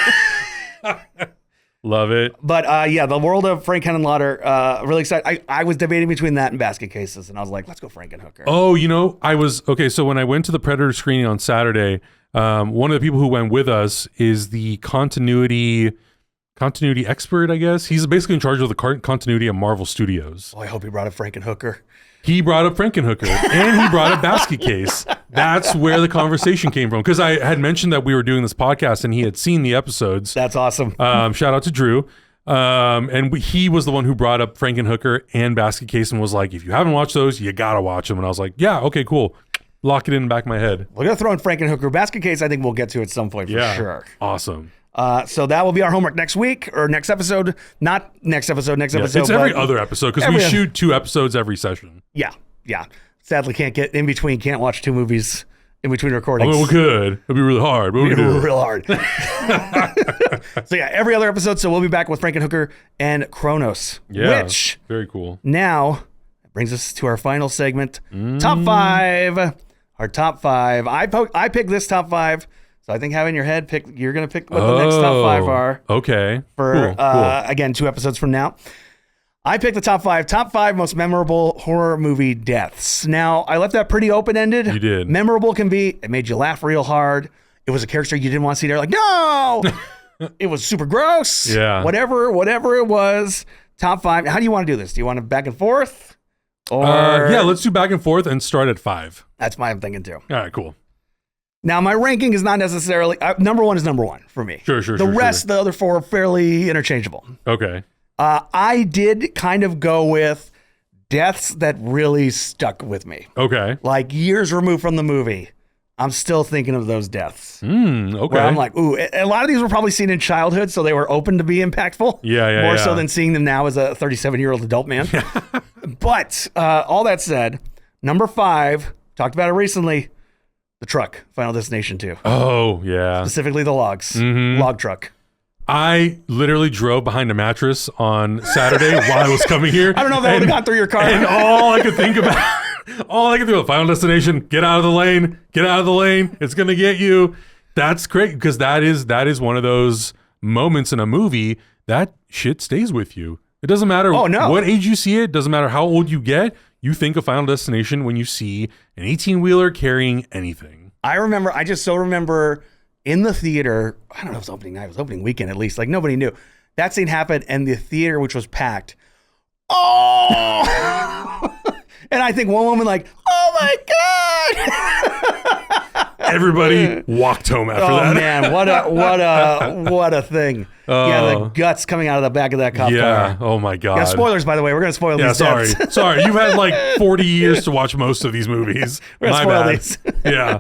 Love it. But the world of Frank Henenlotter, really excited. I was debating between that and Basket Cases, and I was like, let's go Frankenhooker. Oh, so when I went to the Predator screening on Saturday, one of the people who went with us is the continuity expert, I guess. He's basically in charge of the continuity of Marvel Studios. Oh, I hope he brought up Frankenhooker. He brought up Frankenhooker and he brought up Basket Case. That's where the conversation came from. Because I had mentioned that we were doing this podcast and he had seen the episodes. That's awesome. Shout out to Drew. He was the one who brought up Frankenhooker and Basket Case and was like, if you haven't watched those, you got to watch them. And I was like, yeah, okay, cool. Lock it in the back of my head. We're going to throw in Frankenhooker. Basket Case, I think we'll get to at some point for sure. Awesome. So that will be our homework next week or next episode. Not next episode, episode. It's every other episode because we shoot 2 episodes every session. Yeah. Sadly, can't get in between, can't watch 2 movies in between recordings. I mean, we could. It'd be really hard. But we could do it. Real hard. So yeah, every other episode. So we'll be back with Frankenhooker and Kronos. Yeah. Which very cool. Now brings us to our final segment, Top 5. Our top 5. I picked this top 5. So I think having your head you're going to pick what the next top 5 are. Okay. For, again, 2 episodes from now. I picked the top 5 most memorable horror movie deaths. Now, I left that pretty open-ended. You did. Memorable can be, it made you laugh real hard. It was a character you didn't want to see there. Like, no! It was super gross. Yeah. Whatever it was. Top 5. How do you want to do this? Do you want to back and forth? Or let's do back and forth and start at 5. That's my thinking too. All right, cool. Now, my ranking is not necessarily... number 1 is number 1 for me. Sure. The rest, the other 4, are fairly interchangeable. Okay. I did kind of go with deaths that really stuck with me. Okay. Like years removed from the movie, I'm still thinking of those deaths. Okay. Where I'm like, ooh, a lot of these were probably seen in childhood, so they were open to be impactful. More so than seeing them now as a 37-year-old adult man. But all that said, number 5, talked about it recently, the truck, Final Destination 2. Oh, yeah. Specifically the logs. Log truck. I literally drove behind a mattress on Saturday while I was coming here. I don't know if that would have gone through your car. And all I could think about, Final Destination, get out of the lane, it's going to get you. That's great because that is one of those moments in a movie that shit stays with you. It doesn't matter what age you see it, doesn't matter how old you get, you think of Final Destination when you see an 18-wheeler carrying anything. I just so remember in the theater. I don't know if it was opening night, it was opening weekend at least. Like nobody knew. That scene happened and the theater, which was packed. Oh! And I think one woman like, oh my God. Everybody walked home after that. Oh man, what a thing. Yeah, the guts coming out of the back of that cop car. Oh my God. Yeah, spoilers, by the way. We're going to spoil these deaths. Sorry. You've had like 40 years to watch most of these movies. We're going to spoil these. Yeah.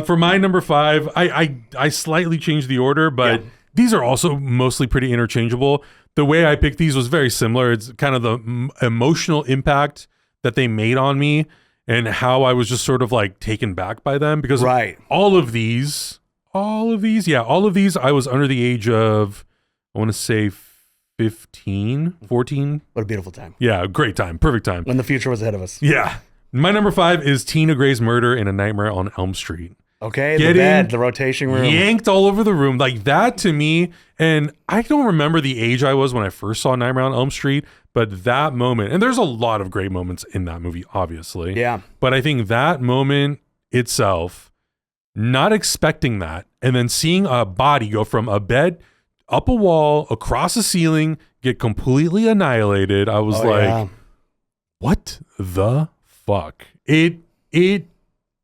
For my number 5, I slightly changed the order, but these are also mostly pretty interchangeable. The way I picked these was very similar. It's kind of the emotional impact that they made on me and how I was just sort of like taken back by them, because all of these, I was under the age of, I want to say 15, 14. What a beautiful time. Yeah, great time. Perfect time. When the future was ahead of us. Yeah. My number 5 is Tina Gray's Murder in A Nightmare on Elm Street. Okay, the bed, the rotation room. Yanked all over the room. Like that to me, and I don't remember the age I was when I first saw Nightmare on Elm Street, but that moment, and there's a lot of great moments in that movie, obviously. Yeah. But I think that moment itself, not expecting that, and then seeing a body go from a bed, up a wall, across a ceiling, get completely annihilated, I was what the fuck? It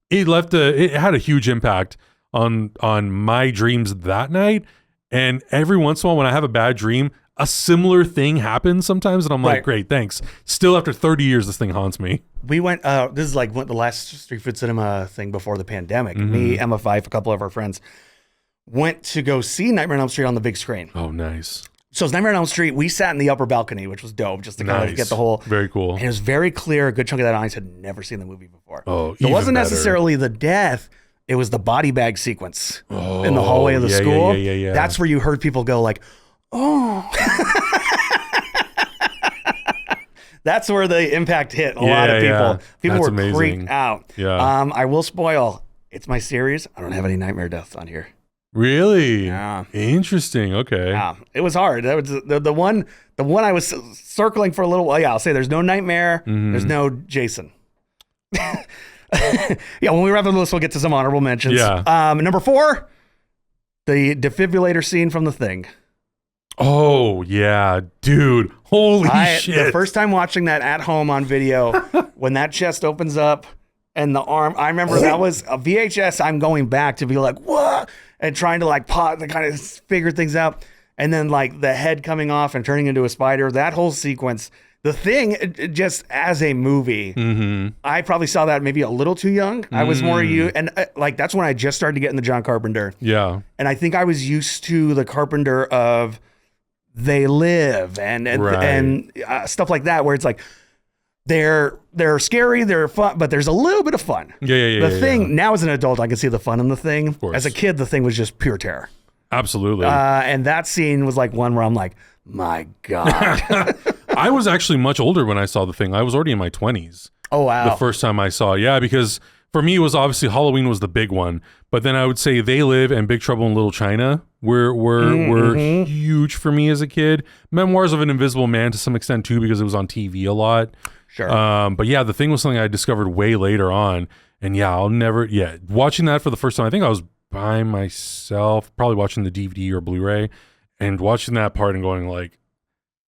had a huge impact on my dreams that night. And every once in a while when I have a bad dream, a similar thing happens sometimes, and I'm like, great, thanks. Still after 30 years, this thing haunts me. We went, this is like the last street food cinema thing before the pandemic. Me, Emma Fife, a couple of our friends went to go see Nightmare on Elm Street on the big screen. Oh, nice. So it's Nightmare on Elm Street. We sat in the upper balcony, which was dope, just to kind of get the whole. Very cool. And it was very clear. A good chunk of that audience had never seen the movie before. Oh, so it wasn't necessarily the death. It was the body bag sequence in the hallway of the school. Yeah. That's where you heard people go like, oh. That's where the impact hit a lot of people. Yeah. People That's were amazing. freaked out. Yeah. I will spoil. It's my series. I don't have any nightmare deaths on here. Really? Yeah. Interesting. Okay. Yeah. It was hard. That was the one I was circling for a little while. Yeah, I'll say there's no nightmare. There's no Jason. Yeah, when we wrap up the list, we'll get to some honorable mentions. Yeah. Number 4, the defibrillator scene from The Thing. Oh, yeah. Dude. Holy shit. The first time watching that at home on video, when that chest opens up and the arm, I remember that was a VHS. I'm going back to be like, what? And trying to like kind of figure things out. And then like the head coming off and turning into a spider, that whole sequence. The Thing, just as a movie, I probably saw that maybe a little too young. I was more and like that's when I just started to get into John Carpenter. Yeah. And I think I was used to the Carpenter of They Live and stuff like that, where it's like they're scary, they're fun, but there's a little bit of fun. Yeah. The Thing, now as an adult, I can see the fun in The Thing. Of course. As a kid, The Thing was just pure terror. Absolutely. And that scene was like one where I'm like, my God. I was actually much older when I saw The Thing. I was already in my 20s. Oh, wow. The first time I saw it. Yeah, because for me, it was obviously Halloween was the big one. But then I would say They Live and Big Trouble in Little China were huge for me as a kid. Memoirs of an Invisible Man to some extent too, because it was on TV a lot. Sure. But yeah, The Thing was something I discovered way later on. And yeah, watching that for the first time, I think I was by myself, probably watching the DVD or Blu-ray, and watching that part and going like,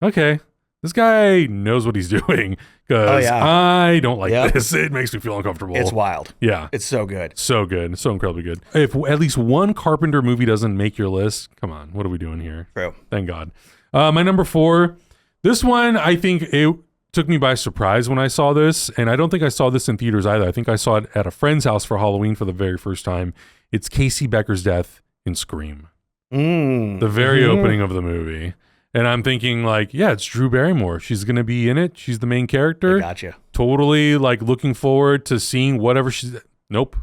okay, this guy knows what he's doing, because I don't like this. It makes me feel uncomfortable. It's wild. Yeah. It's so good. So good. So incredibly good. If at least one Carpenter movie doesn't make your list, come on, what are we doing here? True. Thank God. My number 4, this one, I think it took me by surprise when I saw this, and I don't think I saw this in theaters either. I think I saw it at a friend's house for Halloween for the very first time. It's Casey Becker's death in Scream. The very opening of the movie. And I'm thinking like, yeah, it's Drew Barrymore. She's going to be in it. She's the main character. I gotcha. Totally like looking forward to seeing whatever she's. Nope.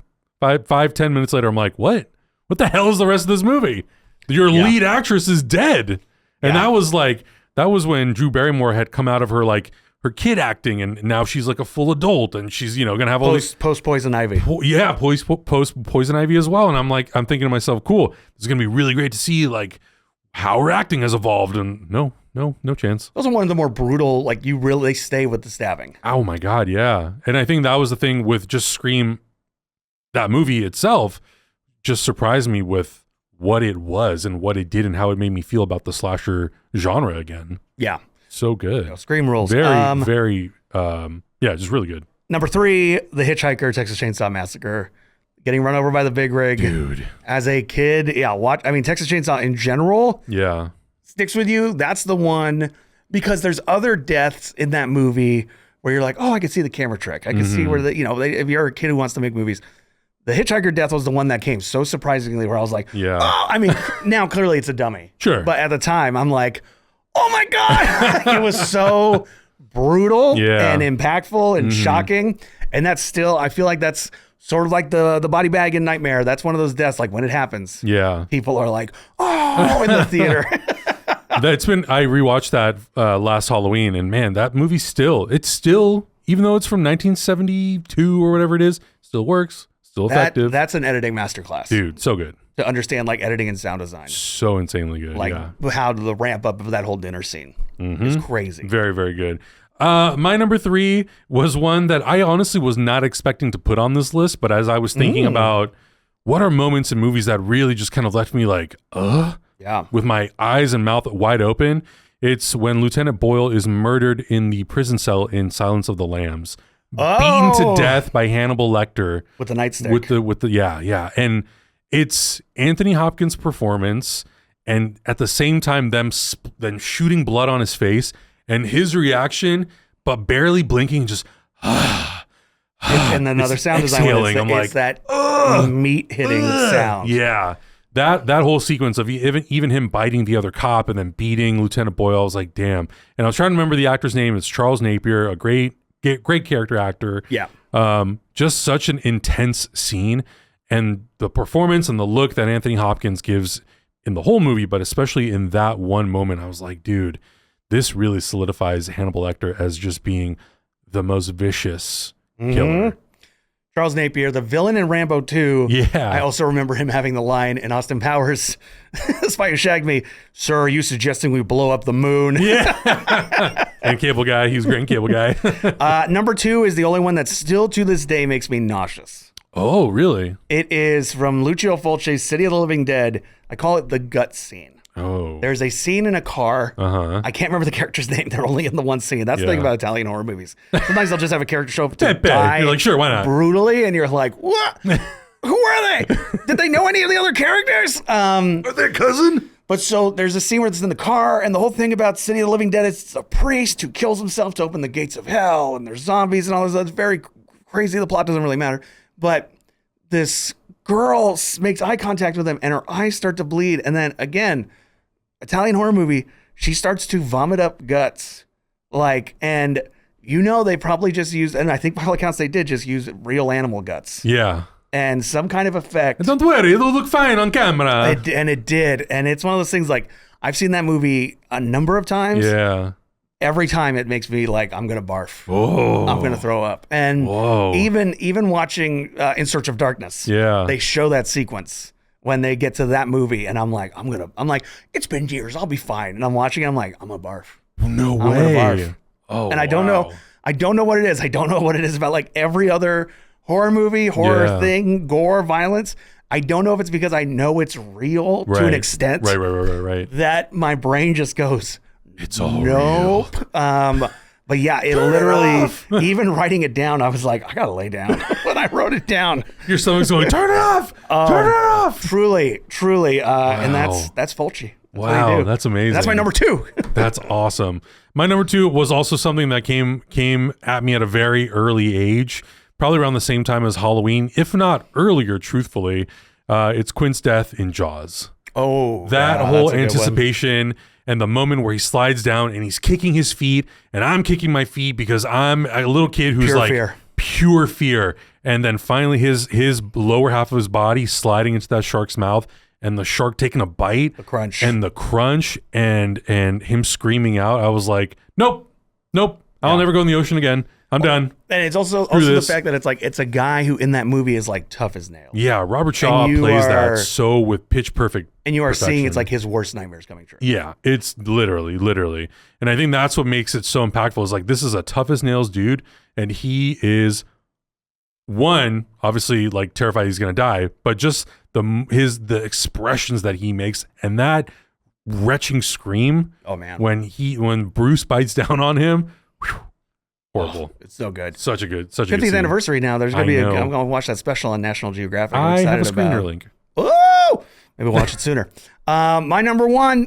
10 minutes later, I'm like, what? What the hell is the rest of this movie? Your lead actress is dead. And that was when Drew Barrymore had come out of her like her kid acting, and now she's like a full adult, and she's gonna have all these post Poison Ivy. Post Poison Ivy as well. And I'm thinking to myself, cool, this is gonna be really great to see like how her acting has evolved. And no chance. Those are one of the more brutal, like you really stay with the stabbing. Oh my God, yeah. And I think that was the thing with just Scream, that movie itself. just surprised me with what it was and what it did and how it made me feel about the slasher genre again. Yeah. So good. Scream rules. Very, just really good. Number 3, The Hitchhiker, Texas Chainsaw Massacre. Getting run over by the big rig. Dude. As a kid, Texas Chainsaw in general. Yeah. Sticks with you. That's the one, because there's other deaths in that movie where you're like, oh, I can see the camera trick. I can see where if you're a kid who wants to make movies. The Hitchhiker death was the one that came so surprisingly where I was like, now clearly it's a dummy. Sure. But at the time, I'm like, oh my God. It was so brutal and impactful and shocking. And that's still, I feel like that's sort of like the body bag in Nightmare. That's one of those deaths, like when it happens, people are like, oh, in the theater. I rewatched that last Halloween, and man, that movie it's still, even though it's from 1972 or whatever it is, still works. Still effective. That's an editing masterclass. Dude, so good. To understand like editing and sound design. So insanely good. Like how the ramp up of that whole dinner scene is crazy. Very, very good. My number 3 was one that I honestly was not expecting to put on this list, but as I was thinking about what are moments in movies that really just kind of left me like, with my eyes and mouth wide open, it's when Lieutenant Boyle is murdered in the prison cell in Silence of the Lambs. Beaten to death by Hannibal Lecter with the nightstick. With the and it's Anthony Hopkins' performance, and at the same time them shooting blood on his face and his reaction, but barely blinking, just and another sound design. It's that meat hitting sound. Yeah, that whole sequence of even him biting the other cop and then beating Lieutenant Boyle, I was like, damn. And I was trying to remember the actor's name. It's Charles Napier, a great character actor. Yeah. Just such an intense scene, and the performance and the look that Anthony Hopkins gives in the whole movie, but especially in that one moment, I was like, dude, this really solidifies Hannibal Lecter as just being the most vicious killer. Charles Napier, the villain in Rambo 2. Yeah. I also remember him having the line in Austin Powers, Spy Who Shagged Me, sir, are you suggesting we blow up the moon? Yeah. And Cable Guy, he's great in Cable Guy. Number 2 is the only one that still to this day makes me nauseous. Oh, really? It is from Lucio Fulci's City of the Living Dead. I call it the gut scene. Oh. There's a scene in a car. I can't remember the character's name. They're only in the one scene. That's the thing about Italian horror movies. Sometimes they'll just have a character show up to die. You're like, sure, why not? Brutally, and you're like, what? Who are they? Did they know any of the other characters? Are they a cousin? But so there's a scene where it's in the car, and the whole thing about City of the Living Dead is it's a priest who kills himself to open the gates of hell, and there's zombies and all this. It's very crazy. The plot doesn't really matter. But this girl makes eye contact with him, and her eyes start to bleed. And then again, Italian horror movie, she starts to vomit up guts. And they probably just used, and I think by all accounts they did just use real animal guts. Yeah. And some kind of effect. Don't worry, it'll look fine on camera. It did. And it's one of those things like, I've seen that movie a number of times. Yeah. Every time it makes me like, I'm going to barf. Oh. I'm going to throw up. And even watching In Search of Darkness, they show that sequence when they get to that movie. And I'm like, it's been years. I'll be fine. And I'm watching it. I'm like, I'm going to barf. No way. I'm going to barf. Oh, and I don't know what it is. I don't know what it is about like every other horror movie, thing, gore, violence. I don't know if it's because I know it's real to an extent. Right. That my brain just goes, it's all real. But yeah, it literally, even writing it down, I was like, I gotta lay down when I wrote it down. Your stomach's going, turn it off, turn it off. Truly. And that's Fulci. Wow, that's amazing. That's my number 2. That's awesome. My number 2 was also something that came at me at a very early age, probably around the same time as Halloween, if not earlier, truthfully. It's Quint's death in Jaws. Oh, that whole anticipation and the moment where he slides down and he's kicking his feet and I'm kicking my feet because I'm a little kid who's pure fear. And then finally his lower half of his body sliding into that shark's mouth and the shark taking a bite, the crunch and him screaming out. I was like, nope. I'll never go in the ocean again. I'm done. And it's also the fact that it's like, it's a guy who in that movie is like tough as nails. Yeah. Robert Shaw plays that so with pitch perfect. And you are perfection. seeing it's like his worst nightmares coming true. Yeah. It's literally. And I think that's what makes it so impactful is like, this is a tough as nails dude. And he is obviously like terrified he's going to die, but just the expressions that he makes, and that retching scream. Oh man, when Bruce bites down on him, whew, horrible. It's so good. Such a good 50th anniversary now. There's gonna be I'm gonna watch that special on National Geographic. I have a screener link. Oh, maybe watch it sooner. My number one,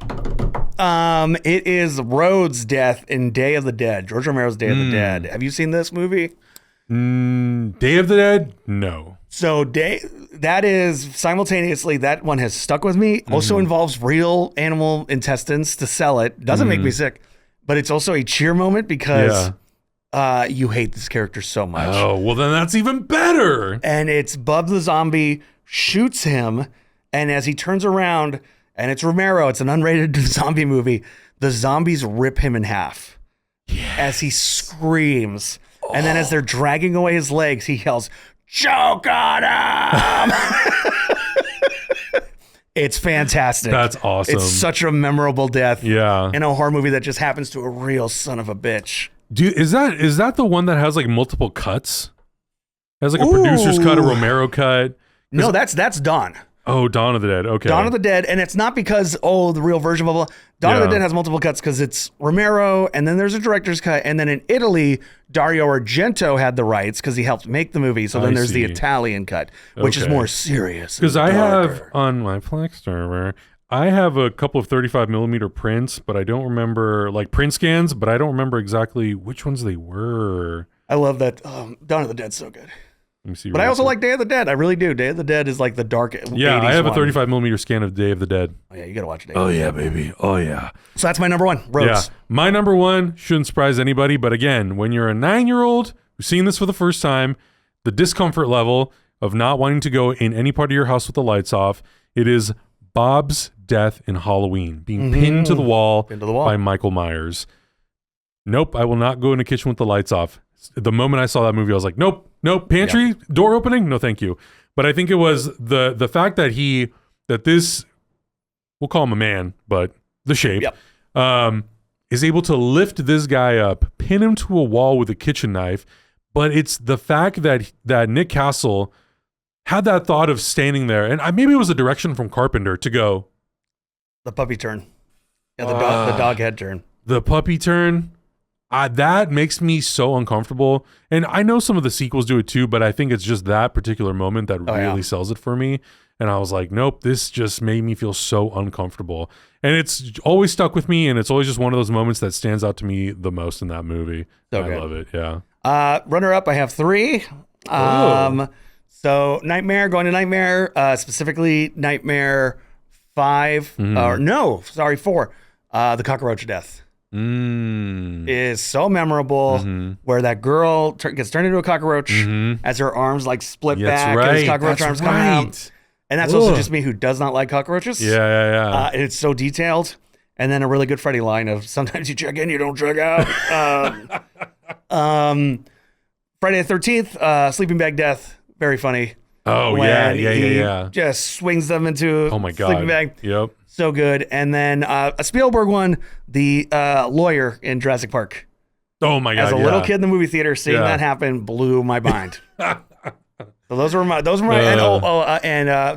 it is Rhodes' death in Day of the Dead. George Romero's Day of the Dead. Have you seen this movie? Day of the Dead? No. So that is simultaneously, that one has stuck with me. Also involves real animal intestines to sell it. Doesn't make me sick, but it's also a cheer moment because you hate this character so much. Oh, well then that's even better. And it's Bub the zombie shoots him, and as he turns around, and it's Romero, it's an unrated zombie movie, the zombies rip him in half as he screams. And then as they're dragging away his legs, he yells, "Choke on him!" It's fantastic. That's awesome. It's such a memorable death. Yeah. In a horror movie that just happens to a real son of a bitch. Dude, is that the one that has like multiple cuts? It has like a producer's cut, a Romero cut. No, that's Dawn. Oh, Dawn of the Dead. Okay. Dawn of the Dead, and it's not because the real version of Dawn of the Dead has multiple cuts because it's Romero, and then there's a director's cut, and then in Italy, Dario Argento had the rights because he helped make the movie. So then there's the Italian cut, which is more serious. Because I have on my Plex server, I have a couple of 35 millimeter prints, but I don't remember like print scans, but I don't remember exactly which ones they were. I love that. Dawn of the Dead's so good. Let me see. But I also like Day of the Dead. I really do. Day of the Dead is like the dark. Yeah, 80s I have one. a 35 millimeter scan of Day of the Dead. Oh yeah, you gotta watch it. Oh yeah, baby. Oh yeah. So that's my number one. Rhodes. Yeah, my number one shouldn't surprise anybody. But again, when you're a 9-year-old who's seeing this for the first time, the discomfort level of not wanting to go in any part of your house with the lights off, it is Bob's death in Halloween, being pinned to the wall by Michael Myers. Nope, I will not go in the kitchen with the lights off. The moment I saw that movie, I was like, nope, pantry, door opening, no thank you. But I think it was the fact that this, we'll call him a man, but the shape, is able to lift this guy up, pin him to a wall with a kitchen knife. But it's the fact that Nick Castle had that thought of standing there, and maybe it was a direction from Carpenter to go. The puppy turn. Yeah, the dog head turn. The puppy turn. That makes me so uncomfortable. And I know some of the sequels do it too, but I think it's just that particular moment that really sells it for me. And I was like, nope, this just made me feel so uncomfortable. And it's always stuck with me, and it's always just one of those moments that stands out to me the most in that movie. I love it, yeah. Runner up, I have 3. So Nightmare, going to Nightmare, specifically Nightmare 5, 4. The cockroach death. Is so memorable where that girl gets turned into a cockroach as her arms like split back and his cockroach arms come out. And that's also just me who does not like cockroaches. Yeah. And it's so detailed. And then a really good Freddy line of sometimes you check in, you don't check out. Friday the 13th, sleeping bag death. Very funny. Oh, yeah. Just swings them into sleeping bag. Yep. So good. And then a Spielberg one, the lawyer in Jurassic Park. Oh my God. As a little kid in the movie theater, seeing that happen blew my mind. So those were my and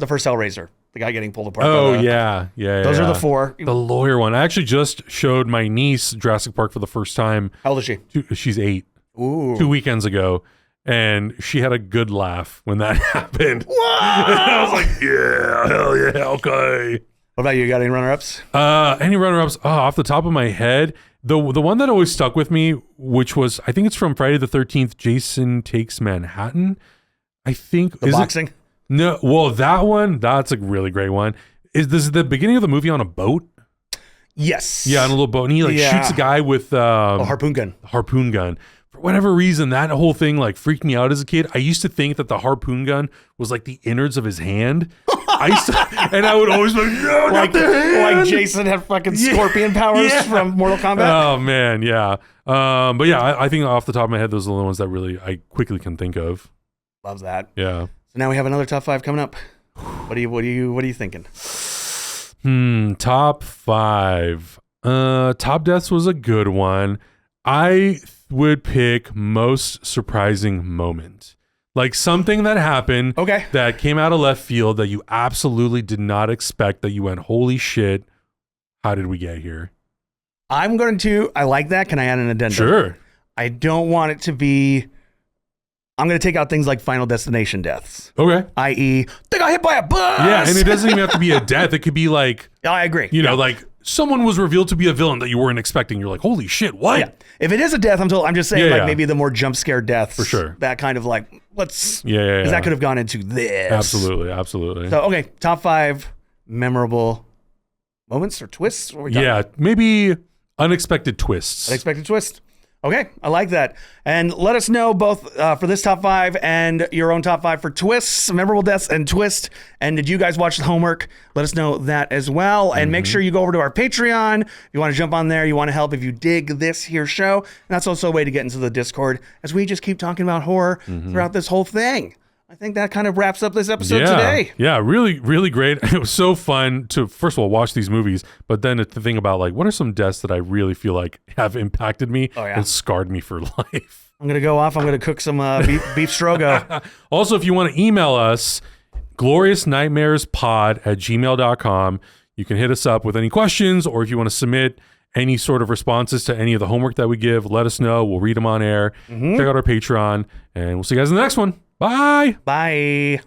the first Hellraiser, the guy getting pulled apart. Those are the 4. The lawyer one. I actually just showed my niece Jurassic Park for the first time. How old is she? She's 8. Ooh. 2 weekends ago. And she had a good laugh when that happened. I was like, yeah, hell yeah, okay. What about you? Got any runner-ups? Any runner-ups? Off the top of my head, the one that always stuck with me, which was, I think it's from Friday the 13th, Jason Takes Manhattan. I think. The boxing? No, well, that one, that's a really great one. Is this the beginning of the movie on a boat? Yes. Yeah, on a little boat. And he shoots a guy with a harpoon gun. Harpoon gun. For whatever reason, that whole thing freaked me out as a kid. I used to think that the harpoon gun was like the innards of his hand. And I would always be like, no, not the hand. Like Jason had fucking scorpion powers from Mortal Kombat. Oh man, yeah. But yeah, I think off the top of my head, those are the ones that really I quickly can think of. Loves that. Yeah. So now we have another top 5 coming up. What are you thinking? Top 5. Top Deaths was a good one. I would pick most surprising moment. Like something that happened Okay. that came out of left field that you absolutely did not expect, that you went, holy shit, how did we get here? I like that. Can I add an addendum? Sure. I don't want it to be, I'm going to take out things like Final Destination deaths. Okay. I.e., they got hit by a bus. Yeah, and it doesn't even have to be a death. It could be like, I agree. you know, like someone was revealed to be a villain that you weren't expecting. You're like, holy shit, what? Yeah. If it is a death, I'm just saying maybe the more jump scare deaths. For sure. That kind of like, because Yeah. that could have gone into this. Absolutely. So, okay, top 5 memorable moments or twists? What are we talking about? Maybe unexpected twists. Unexpected twist. Okay, I like that. And let us know both for this top 5 and your own top 5 for twists, memorable deaths, and twist. And did you guys watch the homework? Let us know that as well. And make sure you go over to our Patreon. If you want to jump on there, you want to help if you dig this here show. And that's also a way to get into the Discord as we just keep talking about horror throughout this whole thing. I think that kind of wraps up this episode today. Yeah, really, really great. It was so fun to, first of all, watch these movies, but then to think about, like, what are some deaths that I really feel like have impacted me and scarred me for life? I'm going to go off. I'm going to cook some beef strogo. Also, if you want to email us, gloriousnightmarespod@gmail.com. You can hit us up with any questions, or if you want to submit any sort of responses to any of the homework that we give, let us know. We'll read them on air. Check out our Patreon, and we'll see you guys in the next one. Bye. Bye.